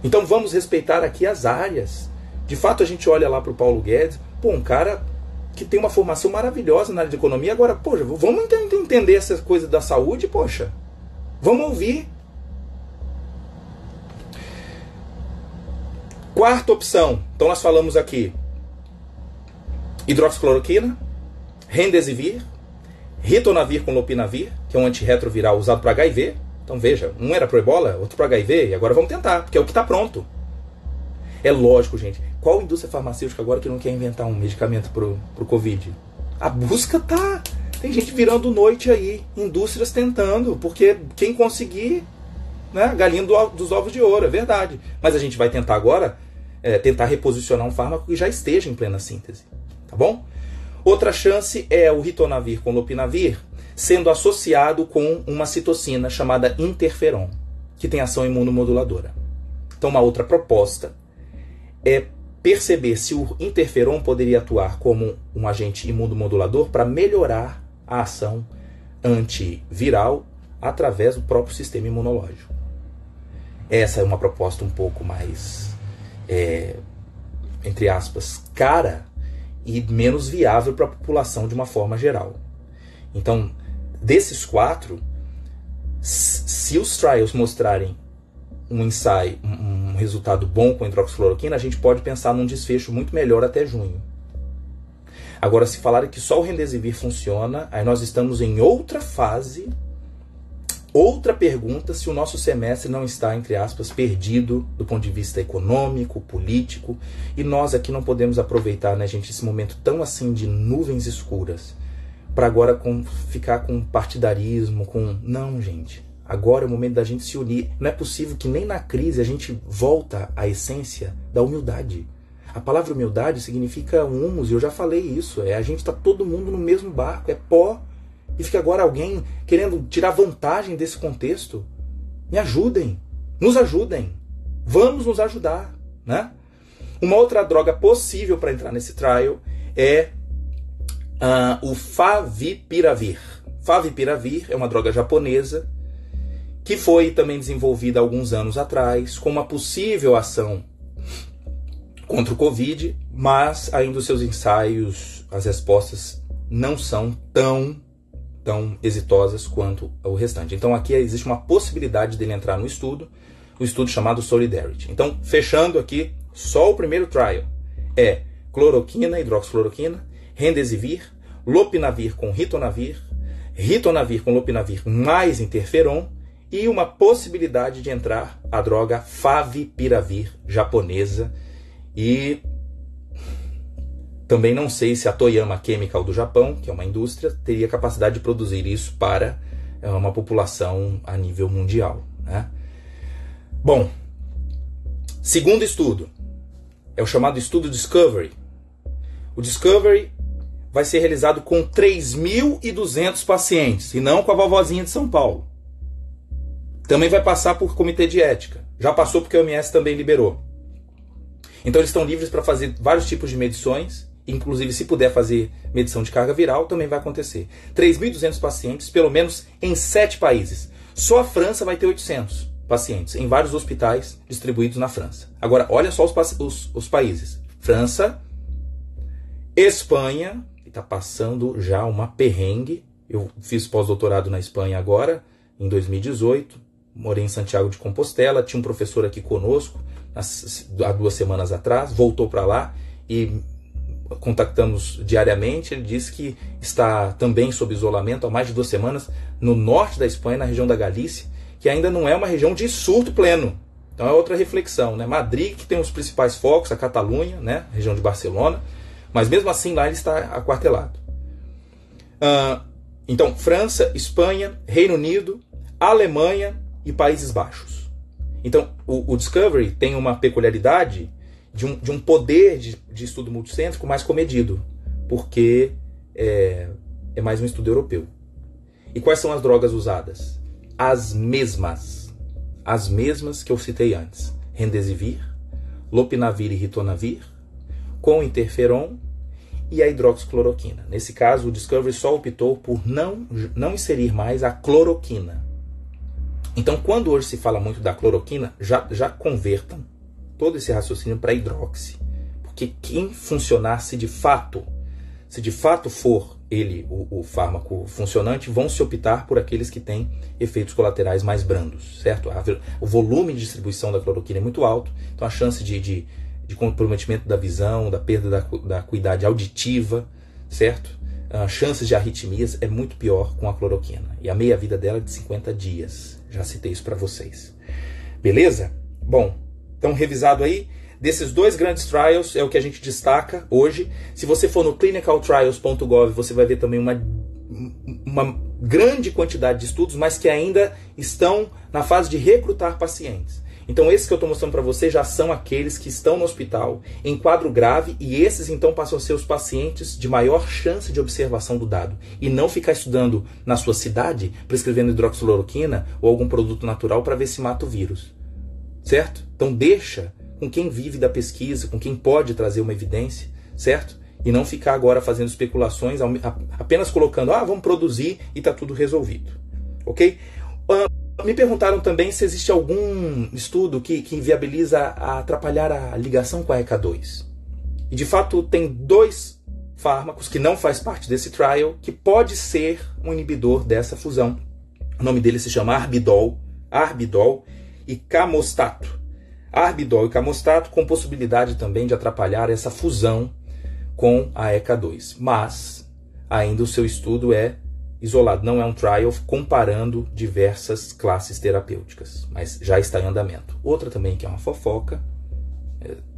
Então vamos respeitar aqui as áreas. De fato, a gente olha lá para o Paulo Guedes, um cara que tem uma formação maravilhosa na área de economia. Agora, poxa, vamos entender essa coisa da saúde, poxa. Vamos ouvir. Quarta opção. Então nós falamos aqui hidroxicloroquina, remdesivir, ritonavir com lopinavir, que é um antirretroviral usado para HIV. Então veja, um era para ebola, outro para HIV, e agora vamos tentar, porque é o que está pronto. É lógico, gente. Qual indústria farmacêutica agora que não quer inventar um medicamento para o Covid? A busca tá... Tem gente virando noite aí, indústrias tentando, porque quem conseguir, né, galinha dos ovos de ouro, é verdade. Mas a gente vai tentar agora, tentar reposicionar um fármaco que já esteja em plena síntese. Tá bom? Outra chance é o ritonavir com lopinavir, sendo associado com uma citocina chamada interferon, que tem ação imunomoduladora. Então, uma outra proposta é perceber se o interferon poderia atuar como um agente imunomodulador para melhorar a ação antiviral através do próprio sistema imunológico. Essa é uma proposta um pouco mais, entre aspas, cara e menos viável para a população de uma forma geral. Então, desses 4, se os trials mostrarem um ensaio, um resultado bom com hidroxicloroquina, a gente pode pensar num desfecho muito melhor até junho. Agora, se falarem que só o remdesivir funciona, aí nós estamos em outra fase, outra pergunta, se o nosso semestre não está, entre aspas, perdido do ponto de vista econômico, político, e nós aqui não podemos aproveitar, né, gente, esse momento tão assim de nuvens escuras, para agora ficar com partidarismo, Não, gente. Agora é o momento da gente se unir. Não é possível que nem na crise a gente volta à essência da humildade. A palavra humildade significa humus, e eu já falei isso. A gente está todo mundo no mesmo barco, é pó. E fica agora alguém querendo tirar vantagem desse contexto. Me ajudem. Nos ajudem. Vamos nos ajudar, né? Uma outra droga possível para entrar nesse trial é o favipiravir. Favipiravir é uma droga japonesa que foi também desenvolvida há alguns anos atrás com uma possível ação contra o Covid, mas ainda os seus ensaios, as respostas não são tão exitosas quanto o restante. Então aqui existe uma possibilidade dele entrar no estudo, o estudo chamado Solidarity. Então, fechando aqui, só o primeiro trial é cloroquina, hidroxicloroquina, remdesivir, lopinavir com ritonavir, ritonavir com lopinavir mais interferon, e uma possibilidade de entrar a droga favipiravir japonesa. E também não sei se a Toyama Chemical do Japão, que é uma indústria, teria capacidade de produzir isso para uma população a nível mundial, né? Bom, segundo estudo é o chamado estudo Discovery. O Discovery vai ser realizado com 3.200 pacientes, e não com a vovozinha de São Paulo. Também vai passar por comitê de ética. Já passou porque a OMS também liberou. Então eles estão livres para fazer vários tipos de medições, inclusive se puder fazer medição de carga viral, também vai acontecer. 3.200 pacientes, pelo menos em 7 países. Só a França vai ter 800 pacientes, em vários hospitais distribuídos na França. Agora, olha só os países. França, Espanha, que está passando já uma perrengue. Eu fiz pós-doutorado na Espanha agora, em 2018. Morei em Santiago de Compostela, tinha um professor aqui conosco há 2 semanas atrás, voltou para lá e contactamos diariamente. Ele disse que está também sob isolamento há mais de 2 semanas no norte da Espanha, na região da Galícia, que ainda não é uma região de surto pleno. Então é outra reflexão, né? Madrid, que tem os principais focos, a Catalunha, né? Região de Barcelona, mas mesmo assim lá ele está aquartelado. Então, França, Espanha, Reino Unido, Alemanha e Países Baixos. Então, o Discovery tem uma peculiaridade de um poder de estudo multicêntrico mais comedido, porque é mais um estudo europeu. E quais são as drogas usadas? As mesmas que eu citei antes. Remdesivir, lopinavir e ritonavir, com interferon e a hidroxicloroquina. Nesse caso, o Discovery só optou por não inserir mais a cloroquina. Então, quando hoje se fala muito da cloroquina, já convertam todo esse raciocínio para hidroxi. Porque quem funcionar, se de fato for ele o fármaco funcionante, vão se optar por aqueles que têm efeitos colaterais mais brandos, certo? O volume de distribuição da cloroquina é muito alto, então a chance de comprometimento da visão, da perda da acuidade auditiva, certo? As chances de arritmias é muito pior com a cloroquina. E a meia-vida dela é de 50 dias. Já citei isso para vocês. Beleza? Bom, então revisado aí, desses 2 grandes trials é o que a gente destaca hoje. Se você for no clinicaltrials.gov, você vai ver também uma grande quantidade de estudos, mas que ainda estão na fase de recrutar pacientes. Então esses que eu estou mostrando para você já são aqueles que estão no hospital em quadro grave, e esses então passam a ser os pacientes de maior chance de observação do dado. E não ficar estudando na sua cidade, prescrevendo hidroxicloroquina ou algum produto natural para ver se mata o vírus. Certo? Então deixa com quem vive da pesquisa, com quem pode trazer uma evidência, certo? E não ficar agora fazendo especulações, apenas colocando, vamos produzir e está tudo resolvido. Ok? Me perguntaram também se existe algum estudo que viabiliza atrapalhar a ligação com a ECA2. E de fato tem 2 fármacos que não faz parte desse trial que pode ser um inibidor dessa fusão. O nome dele se chama Arbidol e Camostato. Arbidol e Camostato com possibilidade também de atrapalhar essa fusão com a ECA2. Mas ainda o seu estudo é isolado, não é um trial comparando diversas classes terapêuticas, mas já está em andamento. Outra também que é uma fofoca,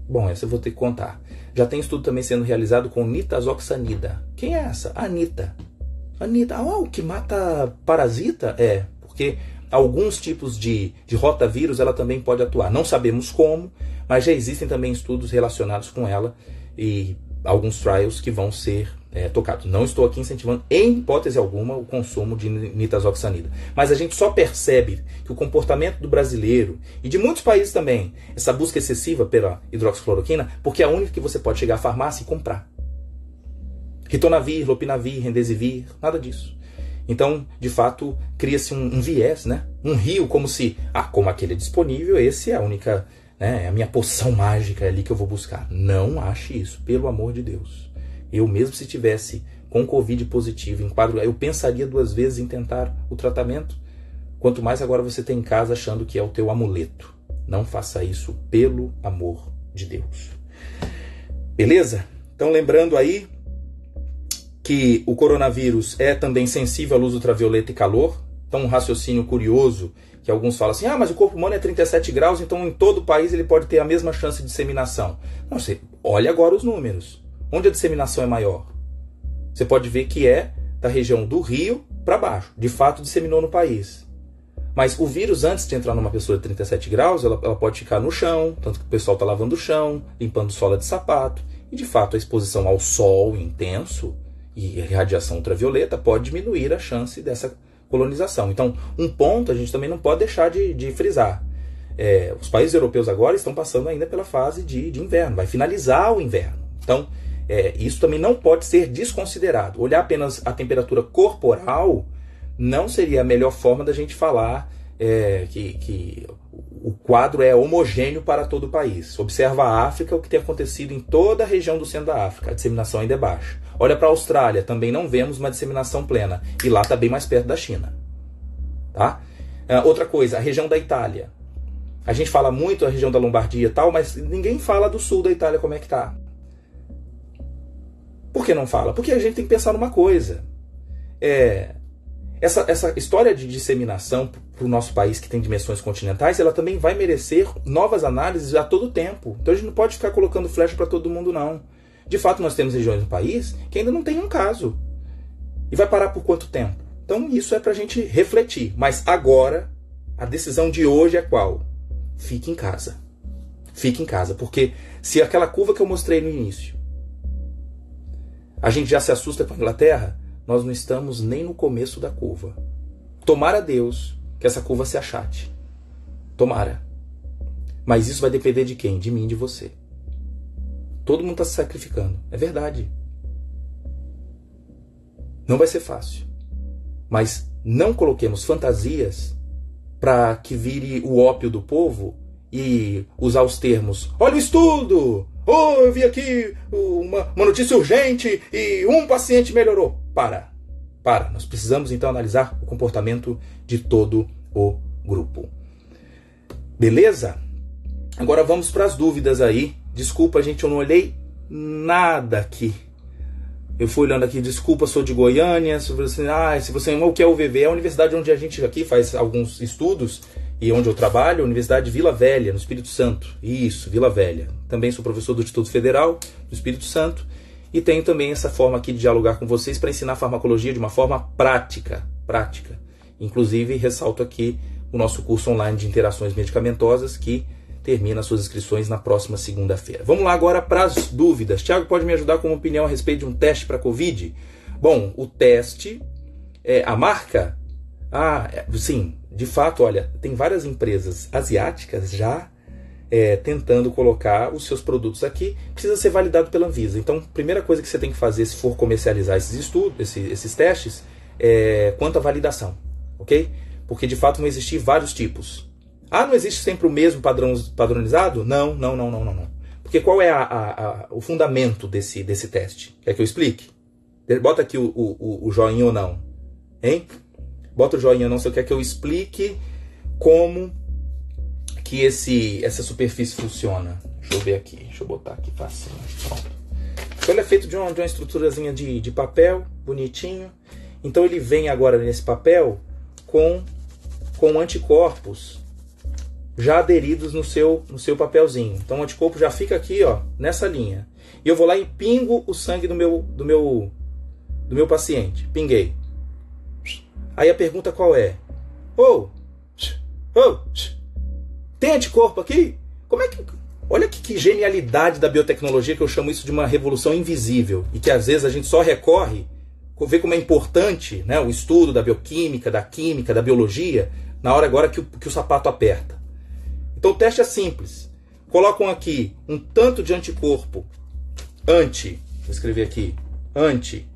bom, essa eu vou ter que contar. Já tem estudo também sendo realizado com nitazoxanida. Quem é essa? Anitta, o que mata parasita? Porque alguns tipos de rotavírus ela também pode atuar. Não sabemos como, mas já existem também estudos relacionados com ela e alguns trials que vão ser tocados. Não estou aqui incentivando, em hipótese alguma, o consumo de nitazoxanida. Mas a gente só percebe que o comportamento do brasileiro e de muitos países também, essa busca excessiva pela hidroxicloroquina, porque é a única que você pode chegar à farmácia e comprar. Ritonavir, lopinavir, remdesivir, nada disso. Então, de fato, cria-se um viés, né? Um rio, como se, como aquele é disponível, esse é a única, né? É a minha poção mágica, é ali que eu vou buscar. Não ache isso, pelo amor de Deus. Eu mesmo, se tivesse com Covid positivo em quadro, eu pensaria 2 vezes em tentar o tratamento. Quanto mais agora você tem em casa achando que é o teu amuleto. Não faça isso, pelo amor de Deus. Beleza? Então, lembrando aí que o coronavírus é também sensível à luz ultravioleta e calor. Então, um raciocínio curioso, que alguns falam assim, mas o corpo humano é 37 graus, então em todo o país ele pode ter a mesma chance de disseminação. Não, você olha agora os números. Onde a disseminação é maior? Você pode ver que é da região do Rio para baixo. De fato, disseminou no país. Mas o vírus, antes de entrar numa pessoa de 37 graus, ela pode ficar no chão, tanto que o pessoal está lavando o chão, limpando sola de sapato. E, de fato, a exposição ao sol intenso E a radiação ultravioleta pode diminuir a chance dessa colonização. Então, um ponto a gente também não pode deixar de frisar. Os países europeus agora estão passando ainda pela fase de inverno, vai finalizar o inverno. Então, isso também não pode ser desconsiderado. Olhar apenas a temperatura corporal não seria a melhor forma da gente falar que o quadro é homogêneo para todo o país. Observa a África, o que tem acontecido em toda a região do centro da África. A disseminação ainda é baixa. Olha para a Austrália, também não vemos uma disseminação plena. E lá está bem mais perto da China. Tá? Outra coisa, a região da Itália. A gente fala muito da região da Lombardia e tal, mas ninguém fala do sul da Itália como é que está. Por que não fala? Porque a gente tem que pensar numa coisa. Essa história de disseminação para o nosso país, que tem dimensões continentais, ela também vai merecer novas análises a todo tempo. Então a gente não pode ficar colocando flecha para todo mundo, não. De fato, nós temos regiões no país que ainda não tem um caso. E vai parar por quanto tempo? Então isso é para a gente refletir. Mas agora, a decisão de hoje é qual? Fique em casa. Fique em casa. Porque se aquela curva que eu mostrei no início, a gente já se assusta com a Inglaterra, nós não estamos nem no começo da curva. Tomara a Deus que essa curva se achate. Tomara. Mas isso vai depender de quem? De mim e de você. Todo mundo está se sacrificando. É verdade. Não vai ser fácil. Mas não coloquemos fantasias para que vire o ópio do povo e usar os termos: olha o estudo! Oh, eu vi aqui uma notícia urgente e um paciente melhorou. Para. Nós precisamos então analisar o comportamento de todo o grupo. Beleza? Agora vamos para as dúvidas aí. Desculpa, gente, eu não olhei nada aqui. Eu fui olhando aqui, desculpa, sou de Goiânia. Se você não quer o UVV, é a universidade onde a gente aqui faz alguns estudos e onde eu trabalho, a Universidade de Vila Velha, no Espírito Santo. Isso, Vila Velha. Também sou professor do Instituto Federal do Espírito Santo e tenho também essa forma aqui de dialogar com vocês para ensinar farmacologia de uma forma prática. Inclusive, ressalto aqui o nosso curso online de interações medicamentosas que termina as suas inscrições na próxima segunda-feira. Vamos lá agora para as dúvidas. Tiago, pode me ajudar com uma opinião a respeito de um teste para Covid? Bom, o teste, a marca, sim, de fato, olha, tem várias empresas asiáticas já tentando colocar os seus produtos aqui. Precisa ser validado pela Anvisa. Então, primeira coisa que você tem que fazer se for comercializar esses estudos, esses testes, quanto à validação, ok? Porque de fato vão existir vários tipos. Não existe sempre o mesmo padronizado? Não. Porque qual é o fundamento desse teste? Quer que eu explique? Bota aqui o joinha ou não. Hein? Bota o joinha ou não se eu quer que eu explique como que essa superfície funciona. Deixa eu ver aqui. Deixa eu botar aqui fácil. Pronto. Então ele é feito de uma estruturazinha de papel, bonitinho. Então ele vem agora nesse papel com anticorpos já aderidos no seu papelzinho. Então o anticorpo já fica aqui, ó, nessa linha. E eu vou lá e pingo o sangue do meu paciente. Pinguei. Aí a pergunta qual é? Tem anticorpo aqui? Como é que... Olha que genialidade da biotecnologia, que eu chamo isso de uma revolução invisível. E que às vezes a gente só recorre, vê como é importante, né, o estudo da bioquímica, da química, da biologia, na hora agora que o sapato aperta. Então o teste é simples. Colocam aqui um tanto de anticorpo vou escrever aqui, anti-IgM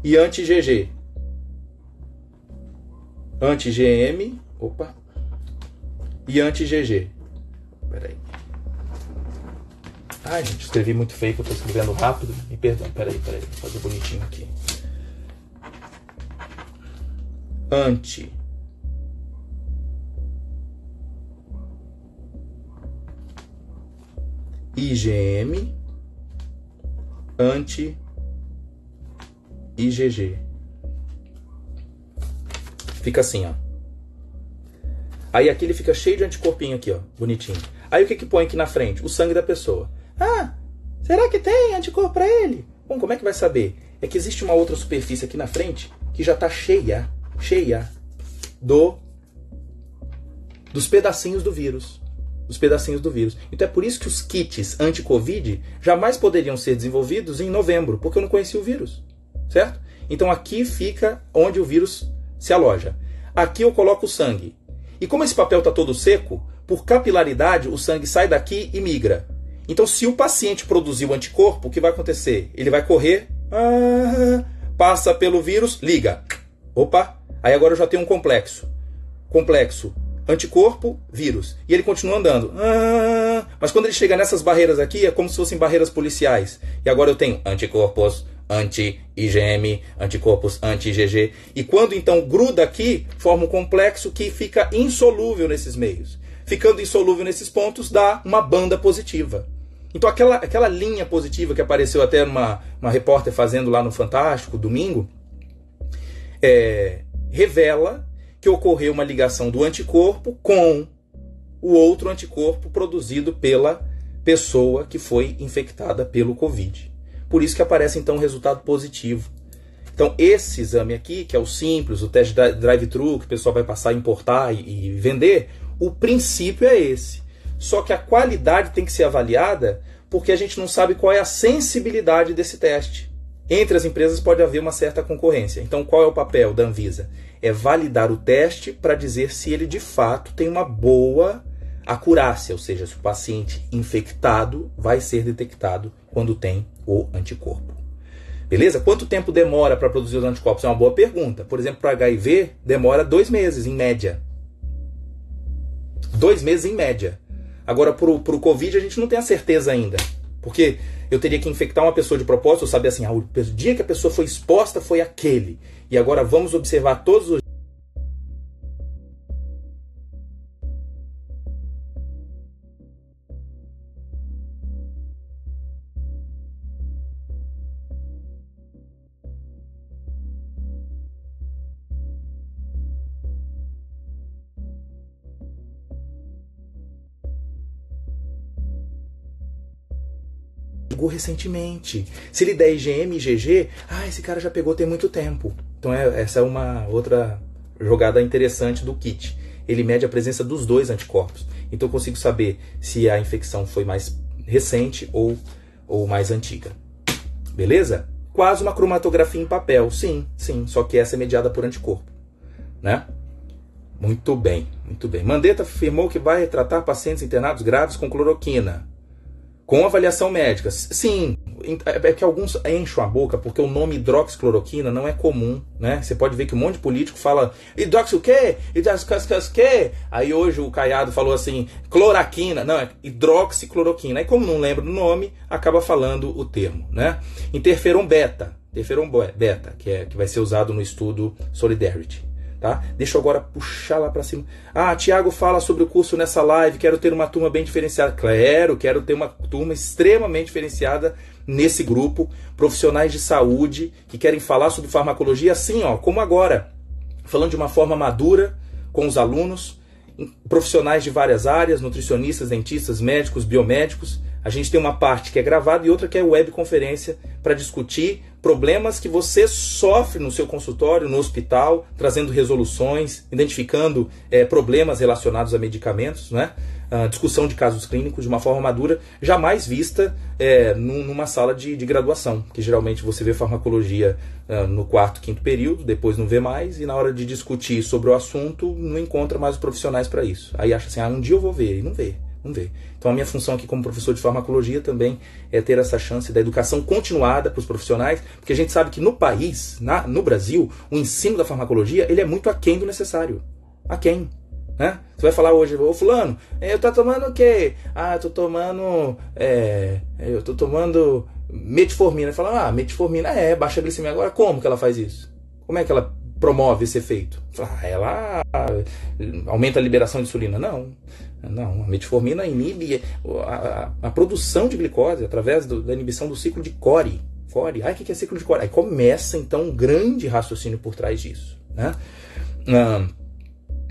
e anti-GG. Anti-GM, e anti-GG. Peraí. Gente, escrevi muito feio, que eu estou escrevendo rápido. Me perdão, peraí, vou fazer bonitinho aqui. Anti-IgM, anti-IgG. Fica assim, ó. Aí aqui ele fica cheio de anticorpinho aqui, ó, bonitinho. Aí o que põe aqui na frente? O sangue da pessoa. Será que tem anticorpo para ele? Bom, como é que vai saber? É que existe uma outra superfície aqui na frente que já está cheia dos pedacinhos do vírus. os pedacinhos do vírus. Então é por isso que os kits anti-Covid jamais poderiam ser desenvolvidos em novembro, porque eu não conhecia o vírus, certo? Então aqui fica onde o vírus se aloja. Aqui eu coloco o sangue. E como esse papel está todo seco, por capilaridade o sangue sai daqui e migra. Então se o paciente produzir o anticorpo, o que vai acontecer? Ele vai correr, passa pelo vírus, liga. Opa, aí agora eu já tenho um complexo. Complexo, anticorpo, vírus. E ele continua andando. Mas quando ele chega nessas barreiras aqui, é como se fossem barreiras policiais. E agora eu tenho anticorpos, anti-IgM, anticorpos anti-IgG. E quando então gruda aqui, forma um complexo que fica insolúvel nesses meios. Ficando insolúvel nesses pontos, dá uma banda positiva. Então aquela linha positiva que apareceu até uma repórter fazendo lá no Fantástico, domingo, revela que ocorreu uma ligação do anticorpo com o outro anticorpo produzido pela pessoa que foi infectada pelo Covid. Por isso que aparece então um resultado positivo. Então esse exame aqui, que é o simples, o teste drive-thru, que o pessoal vai passar a importar e vender, o princípio é esse. Só que a qualidade tem que ser avaliada porque a gente não sabe qual é a sensibilidade desse teste. Entre as empresas pode haver uma certa concorrência. Então qual é o papel da Anvisa? É validar o teste para dizer se ele de fato tem uma boa acurácia, ou seja, se o paciente infectado vai ser detectado quando tem o anticorpo. Beleza? Quanto tempo demora para produzir os anticorpos? É uma boa pergunta. Por exemplo, para HIV demora 2 meses em média. 2 meses em média. Agora, para o Covid, a gente não tem a certeza ainda. Porque eu teria que infectar uma pessoa de propósito, eu saber assim, o dia que a pessoa foi exposta foi aquele. E agora vamos observar todos os recentemente. Se ele der IgM e IgG, esse cara já pegou tem muito tempo. Então essa é uma outra jogada interessante do kit. Ele mede a presença dos 2 anticorpos. Então eu consigo saber se a infecção foi mais recente ou mais antiga. Beleza? Quase uma cromatografia em papel. Sim, só que essa é mediada por anticorpo, né? Muito bem, muito bem. Mandetta afirmou que vai tratar pacientes internados graves com cloroquina. Com avaliação médica. Sim, é que alguns enchem a boca porque o nome hidroxicloroquina não é comum, né? Você pode ver que um monte de político fala hidroxi o quê? Hidroxi quê? Aí hoje o Caiado falou assim, cloroquina. Não, é hidroxicloroquina. Aí como não lembra do nome, acaba falando o termo, né? Interferon beta, que vai ser usado no estudo Solidarity. Tá? Deixa eu agora puxar lá para cima. Tiago fala sobre o curso nessa live. Quero ter uma turma bem diferenciada. Claro, quero ter uma turma extremamente diferenciada nesse grupo. Profissionais de saúde que querem falar sobre farmacologia assim, como agora. Falando de uma forma madura com os alunos. Profissionais de várias áreas, nutricionistas, dentistas, médicos, biomédicos. A gente tem uma parte que é gravada e outra que é webconferência para discutir problemas que você sofre no seu consultório, no hospital, trazendo resoluções, identificando problemas relacionados a medicamentos, né? Discussão de casos clínicos de uma forma madura, jamais vista numa sala de graduação, que geralmente você vê farmacologia no 4º, 5º período, depois não vê mais, e na hora de discutir sobre o assunto, não encontra mais os profissionais para isso. Aí acha assim, um dia eu vou ver, e não vê. Então a minha função aqui como professor de farmacologia também é ter essa chance da educação continuada para os profissionais, porque a gente sabe que no país, no Brasil, o ensino da farmacologia ele é muito aquém do necessário. Aquém. Né? Você vai falar hoje, ô fulano, eu tô tomando o quê? Eu tô tomando metformina. Fala, metformina baixa a glicemia. Agora como que ela faz isso? Como é que ela promove esse efeito? Ela aumenta a liberação de insulina? Não, a metformina inibe a produção de glicose através da inibição do ciclo de Cori. O que é ciclo de Cori? Aí começa então um grande raciocínio por trás disso, né?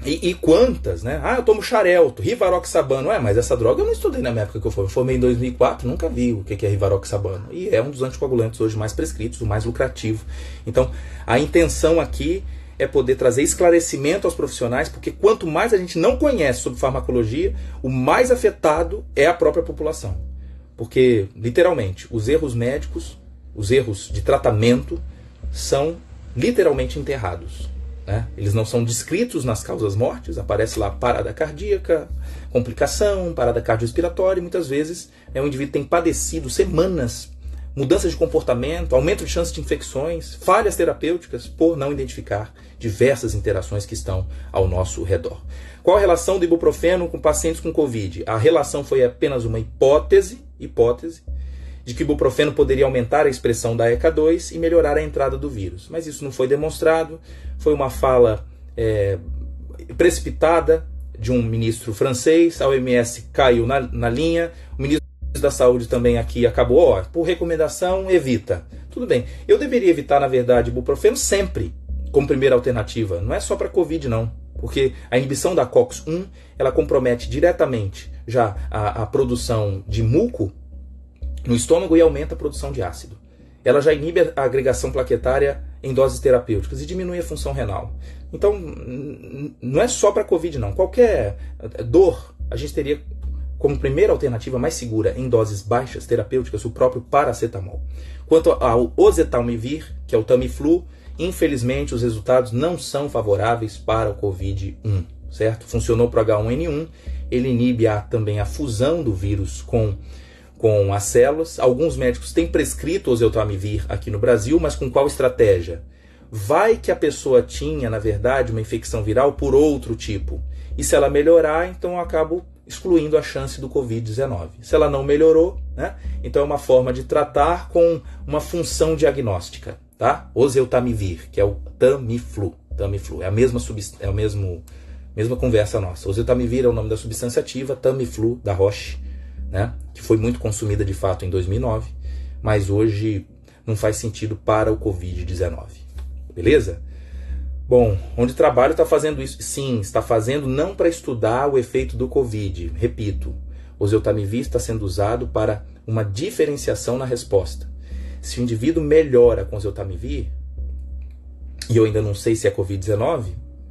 E quantas, né? Eu tomo Xarelto, Rivaroxabano. Mas essa droga eu não estudei na época que eu formei em 2004, nunca vi o que é Rivaroxabano. E é um dos anticoagulantes hoje mais prescritos, o mais lucrativo. Então, a intenção aqui é poder trazer esclarecimento aos profissionais, porque quanto mais a gente não conhece sobre farmacologia, o mais afetado é a própria população. Porque, literalmente, os erros médicos, os erros de tratamento, são literalmente enterrados, né? Eles não são descritos nas causas mortes, aparece lá parada cardíaca, complicação, parada cardiorrespiratória, e muitas vezes o indivíduo tem padecido semanas, mudança de comportamento, aumento de chance de infecções, falhas terapêuticas por não identificar diversas interações que estão ao nosso redor. Qual a relação do ibuprofeno com pacientes com Covid? A relação foi apenas uma hipótese de que o ibuprofeno poderia aumentar a expressão da ECA2 e melhorar a entrada do vírus. Mas isso não foi demonstrado, foi uma fala precipitada de um ministro francês, a OMS caiu na linha, o ministro da Saúde também aqui acabou, por recomendação, evita. Tudo bem, eu deveria evitar, na verdade, ibuprofeno sempre, como primeira alternativa. Não é só para Covid, não. Porque a inibição da COX-1, ela compromete diretamente já a produção de muco no estômago e aumenta a produção de ácido. Ela já inibe a agregação plaquetária em doses terapêuticas e diminui a função renal. Então, não é só para Covid, não. Qualquer dor, a gente teria como primeira alternativa mais segura em doses baixas terapêuticas o próprio paracetamol. Quanto ao oseltamivir, que é o Tamiflu, infelizmente os resultados não são favoráveis para o Covid-1, certo? Funcionou para o H1N1, ele inibe também a fusão do vírus com as células. Alguns médicos têm prescrito oseltamivir aqui no Brasil, mas com qual estratégia? Vai que a pessoa tinha, na verdade, uma infecção viral por outro tipo. E se ela melhorar, então eu acabo excluindo a chance do Covid-19. Se ela não melhorou, né? Então é uma forma de tratar com uma função diagnóstica, tá? Oseltamivir, que é o Tamiflu. Tamiflu é a mesma conversa nossa. Oseltamivir é o nome da substância ativa, Tamiflu da Roche, né? Que foi muito consumida de fato em 2009, mas hoje não faz sentido para o Covid-19. Beleza? Bom, onde trabalho está fazendo isso? Sim, está fazendo não para estudar o efeito do Covid. Repito, o oseltamivir está sendo usado para uma diferenciação na resposta. Se o indivíduo melhora com o oseltamivir, e eu ainda não sei se é Covid-19,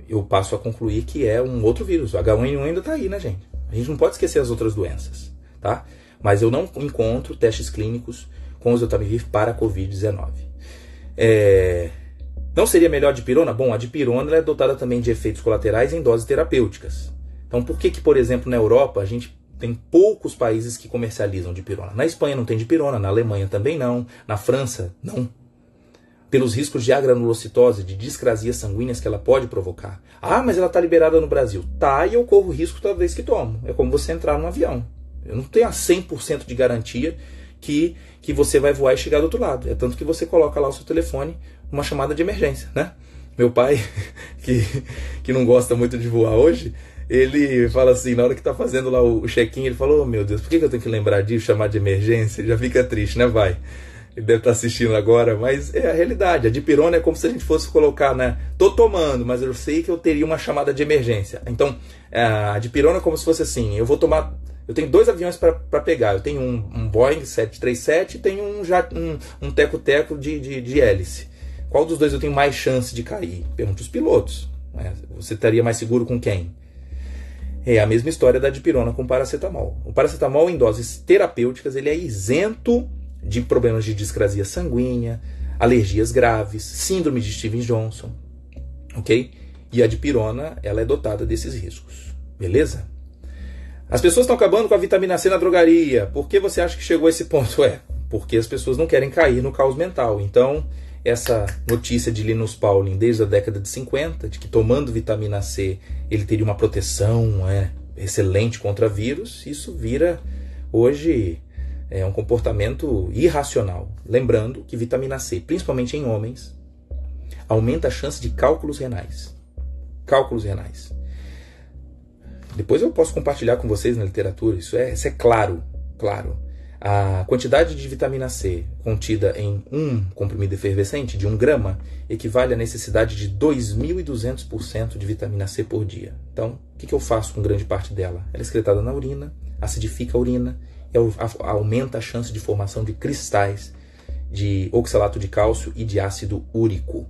eu passo a concluir que é um outro vírus. O H1N1 ainda está aí, né, gente? A gente não pode esquecer as outras doenças, tá? Mas eu não encontro testes clínicos com o oseltamivir para a Covid-19. Não seria melhor a dipirona? Bom, a dipirona é dotada também de efeitos colaterais em doses terapêuticas. Então, por que, por exemplo, na Europa, a gente tem poucos países que comercializam dipirona? Na Espanha não tem dipirona, na Alemanha também não, na França não. Pelos riscos de agranulocitose, de discrasias sanguíneas que ela pode provocar. Ah, mas ela está liberada no Brasil. Tá, e eu corro risco toda vez que tomo. É como você entrar num avião. Eu não tenho a 100% de garantia que você vai voar e chegar do outro lado. É tanto que você coloca lá o seu telefone, uma chamada de emergência, né? Meu pai, que não gosta muito de voar hoje, ele fala assim, na hora que tá fazendo lá o check-in, ele falou, oh, meu Deus, por que eu tenho que lembrar disso, chamar de emergência? Ele já fica triste, né, vai? Ele deve estar assistindo agora, mas é a realidade. A dipirona é como se a gente fosse colocar, né? Tô tomando, mas eu sei que eu teria uma chamada de emergência. Então, a dipirona é como se fosse assim, eu tenho 2 aviões para pegar. Eu tenho um Boeing 737 e tenho um teco-teco de hélice. Qual dos 2 eu tenho mais chance de cair? Pergunte os pilotos. Né? Você estaria mais seguro com quem? É a mesma história da dipirona com o paracetamol. O paracetamol, em doses terapêuticas, ele é isento de problemas de discrasia sanguínea, alergias graves, síndrome de Stevens-Johnson. Ok? E a dipirona, ela é dotada desses riscos. Beleza? As pessoas estão acabando com a vitamina C na drogaria. Por que você acha que chegou a esse ponto? Porque as pessoas não querem cair no caos mental. Então, essa notícia de Linus Pauling desde a década de 50, de que tomando vitamina C ele teria uma proteção excelente contra vírus, isso vira hoje um comportamento irracional. Lembrando que vitamina C, principalmente em homens, aumenta a chance de cálculos renais. Cálculos renais. Depois eu posso compartilhar com vocês na literatura, isso é claro. A quantidade de vitamina C contida em um comprimido efervescente de 1 grama equivale à necessidade de 2.200% de vitamina C por dia. Então, o que eu faço com grande parte dela? Ela é excretada na urina, acidifica a urina e aumenta a chance de formação de cristais de oxalato de cálcio e de ácido úrico.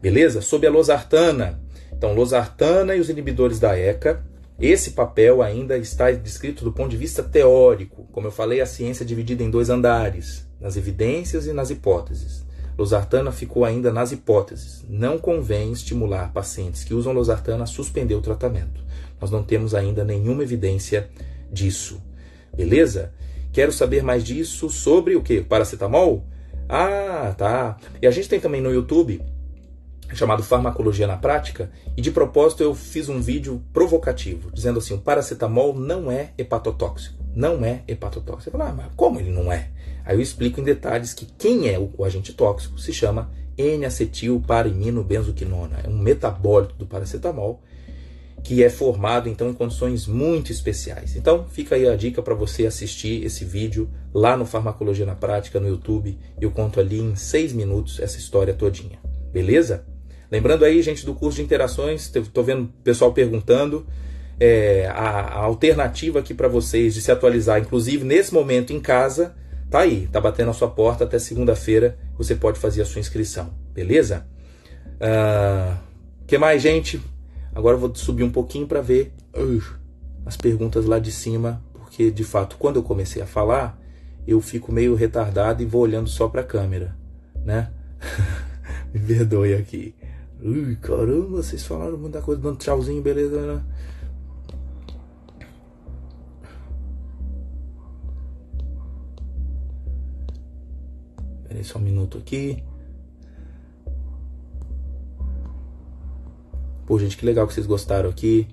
Beleza? Sob a losartana. Então, losartana e os inibidores da ECA. Esse papel ainda está descrito do ponto de vista teórico. Como eu falei, a ciência é dividida em 2 andares, nas evidências e nas hipóteses. Losartana ficou ainda nas hipóteses. Não convém estimular pacientes que usam losartana a suspender o tratamento. Nós não temos ainda nenhuma evidência disso. Beleza? Quero saber mais disso sobre o quê? Paracetamol? Ah, tá. E a gente tem também no YouTube, chamado Farmacologia na Prática, e de propósito eu fiz um vídeo provocativo, dizendo assim, o paracetamol não é hepatotóxico. Não é hepatotóxico. Você fala, mas como ele não é? Aí eu explico em detalhes que quem é o agente tóxico se chama N-acetilparaiminobenzoquinona. É um metabólito do paracetamol, que é formado então em condições muito especiais. Então fica aí a dica para você assistir esse vídeo lá no Farmacologia na Prática, no YouTube. Eu conto ali em 6 minutos essa história todinha. Beleza? Lembrando aí, gente, do curso de interações, estou vendo o pessoal perguntando, a alternativa aqui para vocês de se atualizar, inclusive nesse momento em casa, tá aí, tá batendo a sua porta. Até segunda-feira você pode fazer a sua inscrição, beleza? Que mais, gente? Agora eu vou subir um pouquinho para ver as perguntas lá de cima, porque de fato quando eu comecei a falar, eu fico meio retardado e vou olhando só para a câmera, né? Me perdoe aqui. Ui, caramba, vocês falaram muita coisa, dando tchauzinho, beleza, né? Peraí só um minuto aqui. Pô, gente, que legal que vocês gostaram aqui.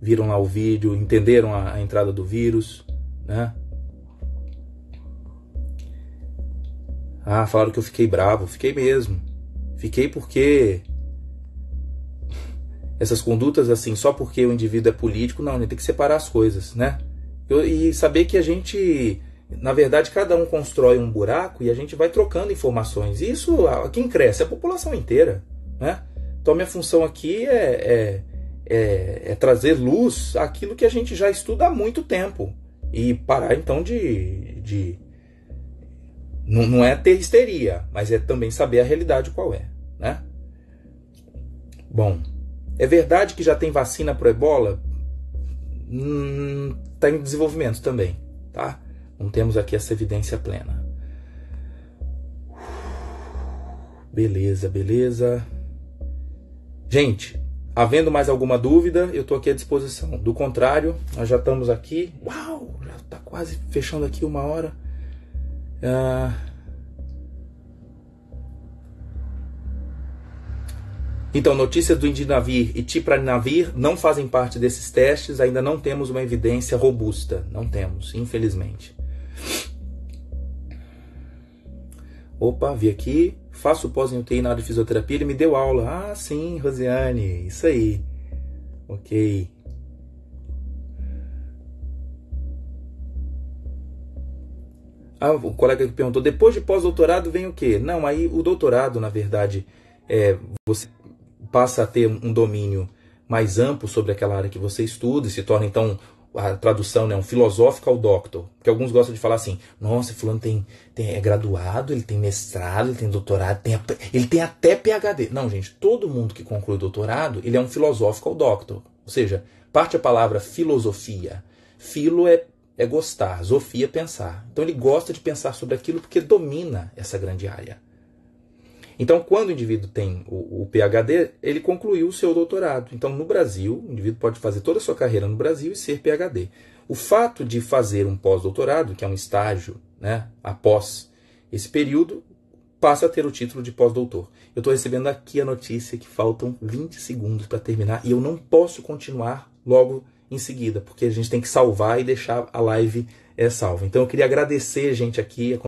Viram lá o vídeo, entenderam a entrada do vírus, né? Ah, falaram que eu fiquei bravo. Fiquei mesmo. Fiquei porque essas condutas assim, só porque o indivíduo é político, não, a gente tem que separar as coisas, né? E saber que a gente, na verdade, cada um constrói um buraco e a gente vai trocando informações. E isso, quem cresce é a população inteira, né? Então, minha função aqui é trazer luz àquilo que a gente já estuda há muito tempo. E parar, então, não é ter histeria, mas é também saber a realidade qual é, né? Bom, é verdade que já tem vacina para o Ebola? Está em desenvolvimento também, tá? Não temos aqui essa evidência plena. Beleza, beleza. Gente, havendo mais alguma dúvida, eu estou aqui à disposição. Do contrário, nós já estamos aqui. Uau, já está quase fechando aqui 1 hora. Então, notícias do Indinavir e Tipranavir não fazem parte desses testes. Ainda não temos uma evidência robusta. Não temos, infelizmente. Opa, vi aqui. Faço pós em UTI na área de fisioterapia. Ele me deu aula. Ah, sim, Rosiane. Isso aí. Ok. O colega que perguntou, depois de pós-doutorado vem o quê? Não, aí o doutorado, na verdade, você passa a ter um domínio mais amplo sobre aquela área que você estuda e se torna, então, a tradução, né, um philosophical doctor. Porque alguns gostam de falar assim, nossa, fulano é graduado, ele tem mestrado, ele tem doutorado, ele tem até PhD. Não, gente, todo mundo que conclui doutorado, ele é um philosophical doctor. Ou seja, parte a palavra filosofia. Philo é gostar, zofia é pensar. Então ele gosta de pensar sobre aquilo porque domina essa grande área. Então, quando o indivíduo tem o PhD, ele concluiu o seu doutorado. Então, no Brasil, o indivíduo pode fazer toda a sua carreira no Brasil e ser PhD. O fato de fazer um pós-doutorado, que é um estágio, né, após esse período, passa a ter o título de pós-doutor. Eu estou recebendo aqui a notícia que faltam 20 segundos para terminar e eu não posso continuar logo em seguida, porque a gente tem que salvar e deixar a live salva. Então, eu queria agradecer, gente, aqui